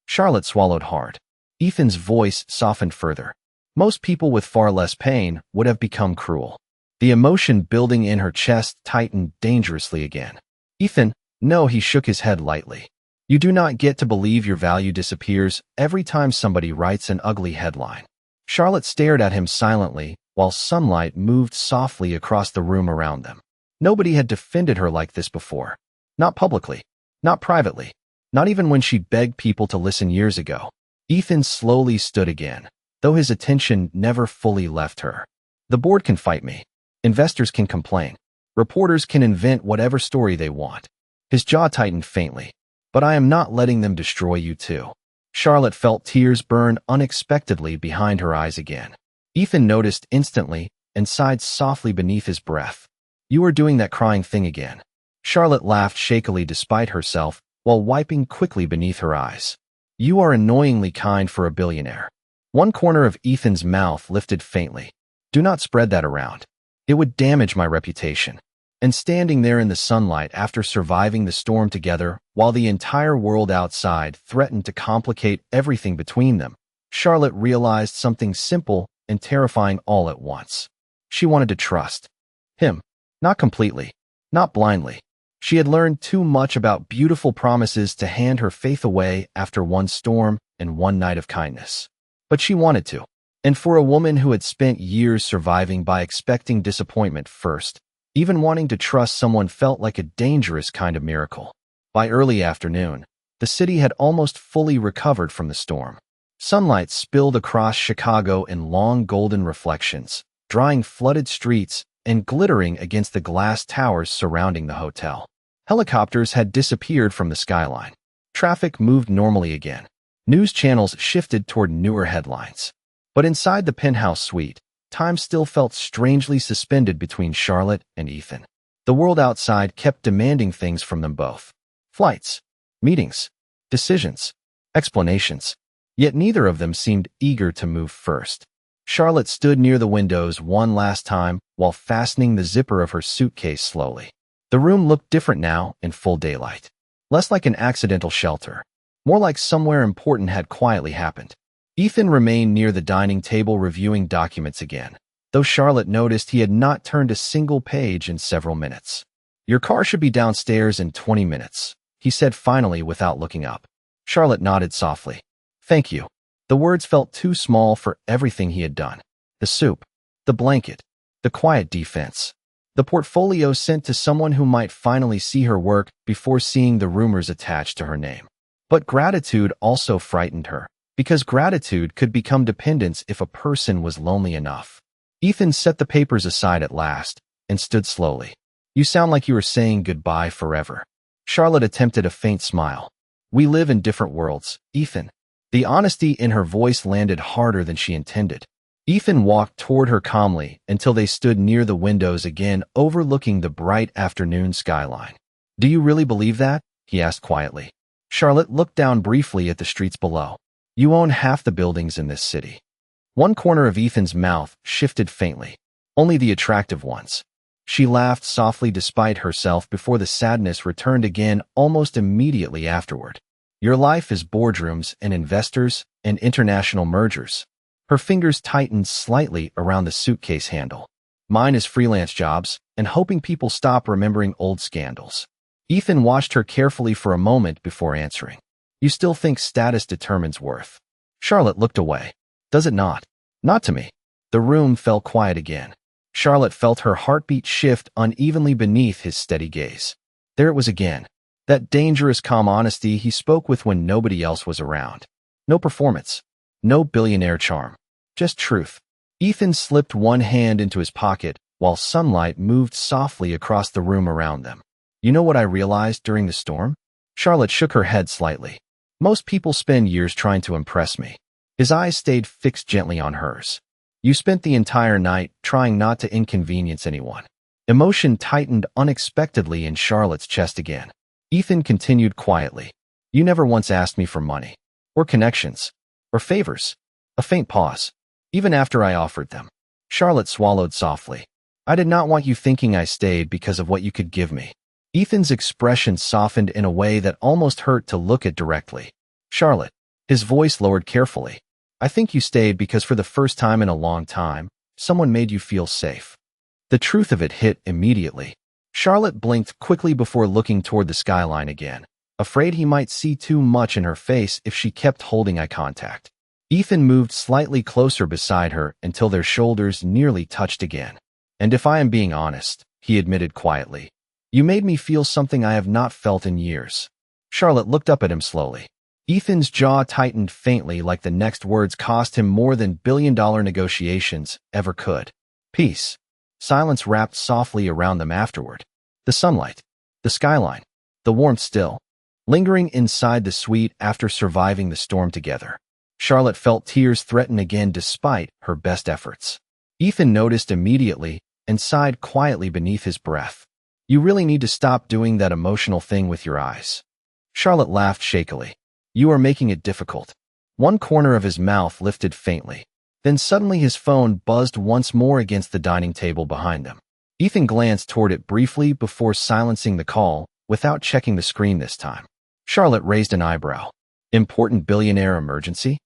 Charlotte swallowed hard. Ethan's voice softened further. Most people with far less pain would have become cruel. The emotion building in her chest tightened dangerously again. Ethan, no, he shook his head lightly. You do not get to believe your value disappears every time somebody writes an ugly headline. Charlotte stared at him silently while sunlight moved softly across the room around them. Nobody had defended her like this before. Not publicly. Not privately. Not even when she begged people to listen years ago. Ethan slowly stood again, though his attention never fully left her. The board can fight me. Investors can complain. Reporters can invent whatever story they want. His jaw tightened faintly. But I am not letting them destroy you too. Charlotte felt tears burn unexpectedly behind her eyes again. Ethan noticed instantly and sighed softly beneath his breath. You are doing that crying thing again. Charlotte laughed shakily despite herself while wiping quickly beneath her eyes. You are annoyingly kind for a billionaire. One corner of Ethan's mouth lifted faintly. Do not spread that around. It would damage my reputation. And standing there in the sunlight after surviving the storm together while the entire world outside threatened to complicate everything between them, Charlotte realized something simple and terrifying all at once. She wanted to trust him. Not completely. Not blindly. She had learned too much about beautiful promises to hand her faith away after one storm and one night of kindness. But she wanted to. And for a woman who had spent years surviving by expecting disappointment first, even wanting to trust someone felt like a dangerous kind of miracle. By early afternoon, the city had almost fully recovered from the storm. Sunlight spilled across Chicago in long golden reflections, drying flooded streets and glittering against the glass towers surrounding the hotel. Helicopters had disappeared from the skyline. Traffic moved normally again. News channels shifted toward newer headlines. But inside the penthouse suite, time still felt strangely suspended between Charlotte and Ethan. The world outside kept demanding things from them both. Flights, meetings, decisions, explanations. Yet neither of them seemed eager to move first. Charlotte stood near the windows one last time while fastening the zipper of her suitcase slowly. The room looked different now in full daylight. Less like an accidental shelter. More like somewhere important had quietly happened. Ethan remained near the dining table reviewing documents again, though Charlotte noticed he had not turned a single page in several minutes. "Your car should be downstairs in 20 minutes, he said finally without looking up. Charlotte nodded softly. "Thank you." The words felt too small for everything he had done. The soup, the blanket, the quiet defense, the portfolio sent to someone who might finally see her work before seeing the rumors attached to her name. But gratitude also frightened her, because gratitude could become dependence if a person was lonely enough. Ethan set the papers aside at last and stood slowly. "You sound like you were saying goodbye forever." Charlotte attempted a faint smile. "We live in different worlds, Ethan." The honesty in her voice landed harder than she intended. Ethan walked toward her calmly until they stood near the windows again, overlooking the bright afternoon skyline. "Do you really believe that?" he asked quietly. Charlotte looked down briefly at the streets below. "You own half the buildings in this city." One corner of Ethan's mouth shifted faintly. "Only the attractive ones." She laughed softly despite herself before the sadness returned again almost immediately afterward. "Your life is boardrooms and investors and international mergers." Her fingers tightened slightly around the suitcase handle. "Mine is freelance jobs and hoping people stop remembering old scandals." Ethan watched her carefully for a moment before answering. "You still think status determines worth?" Charlotte looked away. "Does it not?" "Not to me." The room fell quiet again. Charlotte felt her heartbeat shift unevenly beneath his steady gaze. There it was again. That dangerous calm honesty he spoke with when nobody else was around. No performance. No billionaire charm. Just truth. Ethan slipped one hand into his pocket while sunlight moved softly across the room around them. "You know what I realized during the storm?" Charlotte shook her head slightly. "Most people spend years trying to impress me." His eyes stayed fixed gently on hers. "You spent the entire night trying not to inconvenience anyone." Emotion tightened unexpectedly in Charlotte's chest again. Ethan continued quietly. "You never once asked me for money, or connections, or favors." A faint pause. "Even after I offered them." Charlotte swallowed softly. "I did not want you thinking I stayed because of what you could give me." Ethan's expression softened in a way that almost hurt to look at directly. "Charlotte." His voice lowered carefully. "I think you stayed because for the first time in a long time, someone made you feel safe." The truth of it hit immediately. Charlotte blinked quickly before looking toward the skyline again, afraid he might see too much in her face if she kept holding eye contact. Ethan moved slightly closer beside her until their shoulders nearly touched again. "And if I am being honest," he admitted quietly, "you made me feel something I have not felt in years." Charlotte looked up at him slowly. Ethan's jaw tightened faintly like the next words cost him more than billion-dollar negotiations ever could. Peace. Silence wrapped softly around them afterward. The sunlight, the skyline, the warmth still, lingering inside the suite after surviving the storm together. Charlotte felt tears threaten again despite her best efforts. Ethan noticed immediately and sighed quietly beneath his breath. "You really need to stop doing that emotional thing with your eyes." Charlotte laughed shakily. "You are making it difficult." One corner of his mouth lifted faintly. Then suddenly his phone buzzed once more against the dining table behind them. Ethan glanced toward it briefly before silencing the call, without checking the screen this time. Charlotte raised an eyebrow. "Important billionaire emergency?"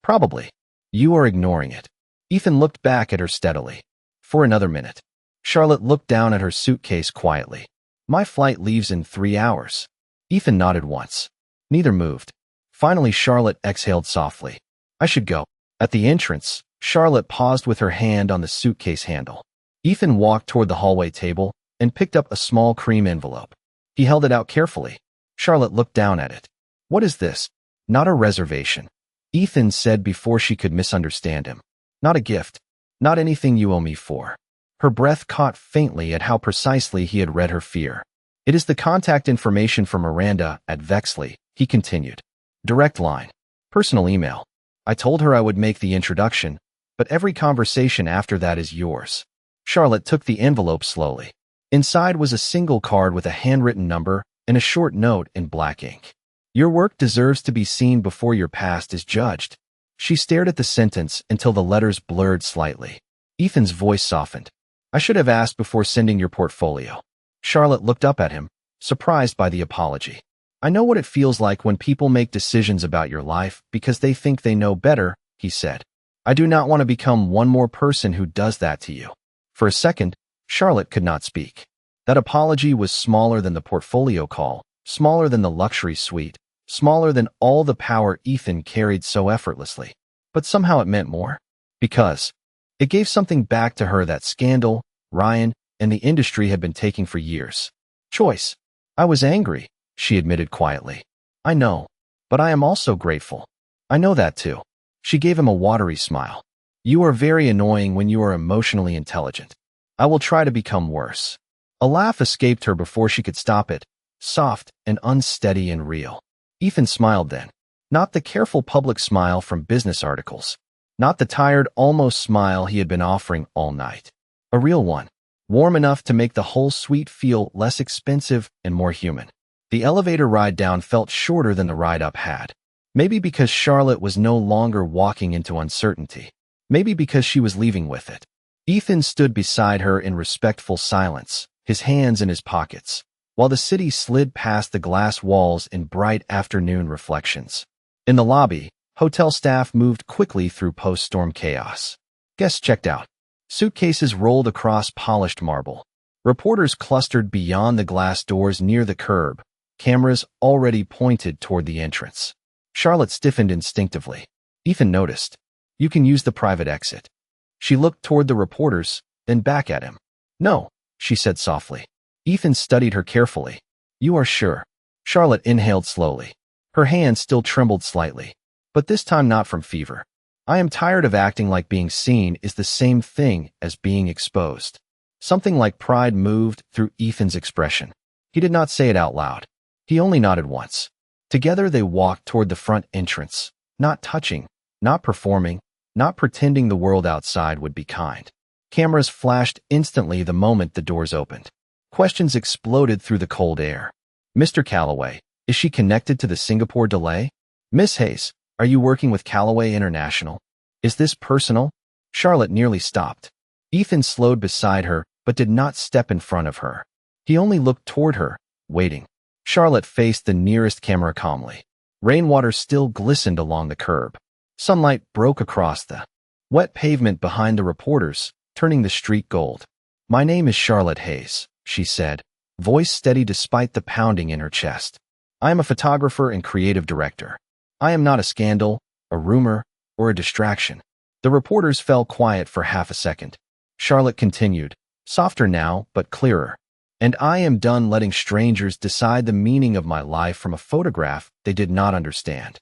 "Probably." "You are ignoring it." Ethan looked back at her steadily. "For another minute." Charlotte looked down at her suitcase quietly. "My flight leaves in 3 hours." Ethan nodded once. Neither moved. Finally, Charlotte exhaled softly. "I should go." At the entrance, Charlotte paused with her hand on the suitcase handle. Ethan walked toward the hallway table and picked up a small cream envelope. He held it out carefully. Charlotte looked down at it. "What is this?" "Not a reservation," Ethan said before she could misunderstand him. "Not a gift. Not anything you owe me for." Her breath caught faintly at how precisely he had read her fear. "It is the contact information for Miranda at Vexley," he continued. "Direct line. Personal email. I told her I would make the introduction, but every conversation after that is yours." Charlotte took the envelope slowly. Inside was a single card with a handwritten number and a short note in black ink. "Your work deserves to be seen before your past is judged." She stared at the sentence until the letters blurred slightly. Ethan's voice softened. "I should have asked before sending your portfolio." Charlotte looked up at him, surprised by the apology. "I know what it feels like when people make decisions about your life because they think they know better," he said. "I do not want to become one more person who does that to you." For a second, Charlotte could not speak. That apology was smaller than the portfolio call, smaller than the luxury suite, smaller than all the power Ethan carried so effortlessly. But somehow it meant more. Because it gave something back to her that scandal, Ryan, and the industry had been taking for years. "Choice. I was angry," she admitted quietly. "I know. But I am also grateful." "I know that too." She gave him a watery smile. "You are very annoying when you are emotionally intelligent. I will try to become worse." A laugh escaped her before she could stop it, soft and unsteady and real. Ethan smiled then. Not the careful public smile from business articles. Not the tired, almost smile he had been offering all night. A real one. Warm enough to make the whole suite feel less expensive and more human. The elevator ride down felt shorter than the ride up had. Maybe because Charlotte was no longer walking into uncertainty. Maybe because she was leaving with it. Ethan stood beside her in respectful silence, his hands in his pockets, while the city slid past the glass walls in bright afternoon reflections. In the lobby, hotel staff moved quickly through post-storm chaos. Guests checked out. Suitcases rolled across polished marble. Reporters clustered beyond the glass doors near the curb, cameras already pointed toward the entrance. Charlotte stiffened instinctively. Ethan noticed. "You can use the private exit." She looked toward the reporters, then back at him. "No," she said softly. Ethan studied her carefully. "You are sure?" Charlotte inhaled slowly. Her hand still trembled slightly, but this time not from fever. "I am tired of acting like being seen is the same thing as being exposed." Something like pride moved through Ethan's expression. He did not say it out loud. He only nodded once. Together they walked toward the front entrance, not touching, not performing, not pretending the world outside would be kind. Cameras flashed instantly the moment the doors opened. Questions exploded through the cold air. "Mr. Calloway, is she connected to the Singapore delay?" "Miss Hayes, are you working with Calloway International? Is this personal?" Charlotte nearly stopped. Ethan slowed beside her, but did not step in front of her. He only looked toward her, waiting. Charlotte faced the nearest camera calmly. Rainwater still glistened along the curb. Sunlight broke across the wet pavement behind the reporters, turning the street gold. "My name is Charlotte Hayes," she said, voice steady despite the pounding in her chest. "I am a photographer and creative director. I am not a scandal, a rumor, or a distraction." The reporters fell quiet for half a second. Charlotte continued, softer now but clearer. "And I am done letting strangers decide the meaning of my life from a photograph they did not understand."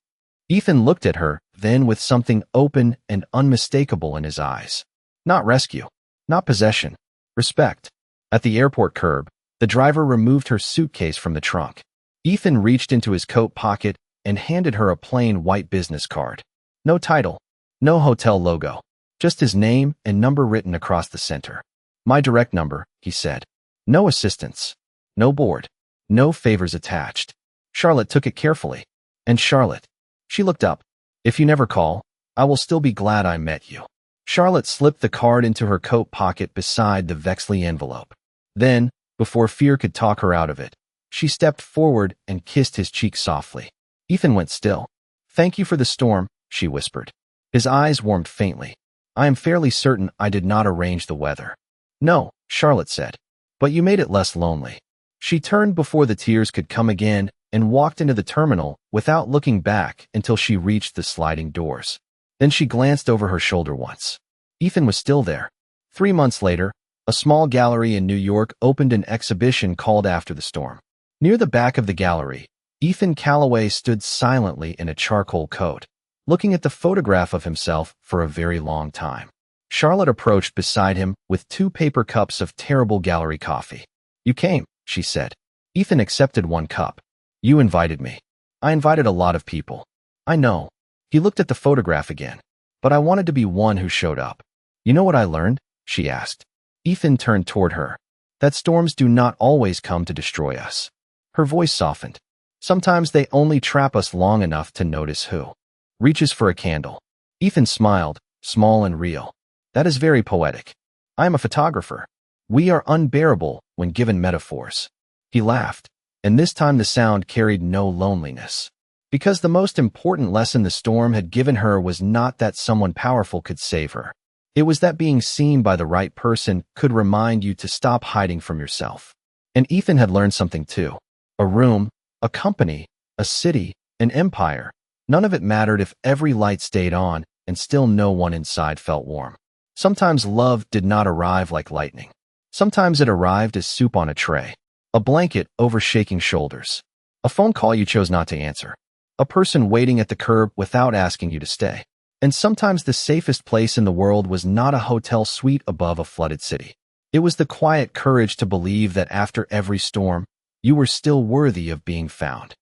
Ethan looked at her, then with something open and unmistakable in his eyes. Not rescue, not possession, respect. At the airport curb, the driver removed her suitcase from the trunk. Ethan reached into his coat pocket and handed her a plain white business card. No title, no hotel logo, just his name and number written across the center. "My direct number," he said. "No assistance, no board, no favors attached." Charlotte took it carefully. "And Charlotte," she looked up, "if you never call, I will still be glad I met you." Charlotte slipped the card into her coat pocket beside the Vexley envelope. Then, before fear could talk her out of it, she stepped forward and kissed his cheek softly. Ethan went still. "Thank you for the storm," she whispered. His eyes warmed faintly. "I am fairly certain I did not arrange the weather." "No," Charlotte said. "But you made it less lonely." She turned before the tears could come again and walked into the terminal without looking back until she reached the sliding doors. Then she glanced over her shoulder once. Ethan was still there. 3 months later, a small gallery in New York opened an exhibition called After the Storm. Near the back of the gallery, Ethan Calloway stood silently in a charcoal coat, looking at the photograph of himself for a very long time. Charlotte approached beside him with 2 paper cups of terrible gallery coffee. You came, she said. Ethan accepted 1 cup. You invited me. I invited a lot of people. I know. He looked at the photograph again. But I wanted to be one who showed up. You know what I learned? She asked. Ethan turned toward her. That storms do not always come to destroy us. Her voice softened. Sometimes they only trap us long enough to notice who reaches for a candle. Ethan smiled, small and real. That is very poetic. I am a photographer. We are unbearable when given metaphors. He laughed, and this time the sound carried no loneliness. Because the most important lesson the storm had given her was not that someone powerful could save her. It was that being seen by the right person could remind you to stop hiding from yourself. And Ethan had learned something too. A room, a company, a city, an empire. None of it mattered if every light stayed on and still no one inside felt warm. Sometimes love did not arrive like lightning. Sometimes it arrived as soup on a tray. A blanket over shaking shoulders. A phone call you chose not to answer. A person waiting at the curb without asking you to stay. And sometimes the safest place in the world was not a hotel suite above a flooded city. It was the quiet courage to believe that after every storm, you were still worthy of being found.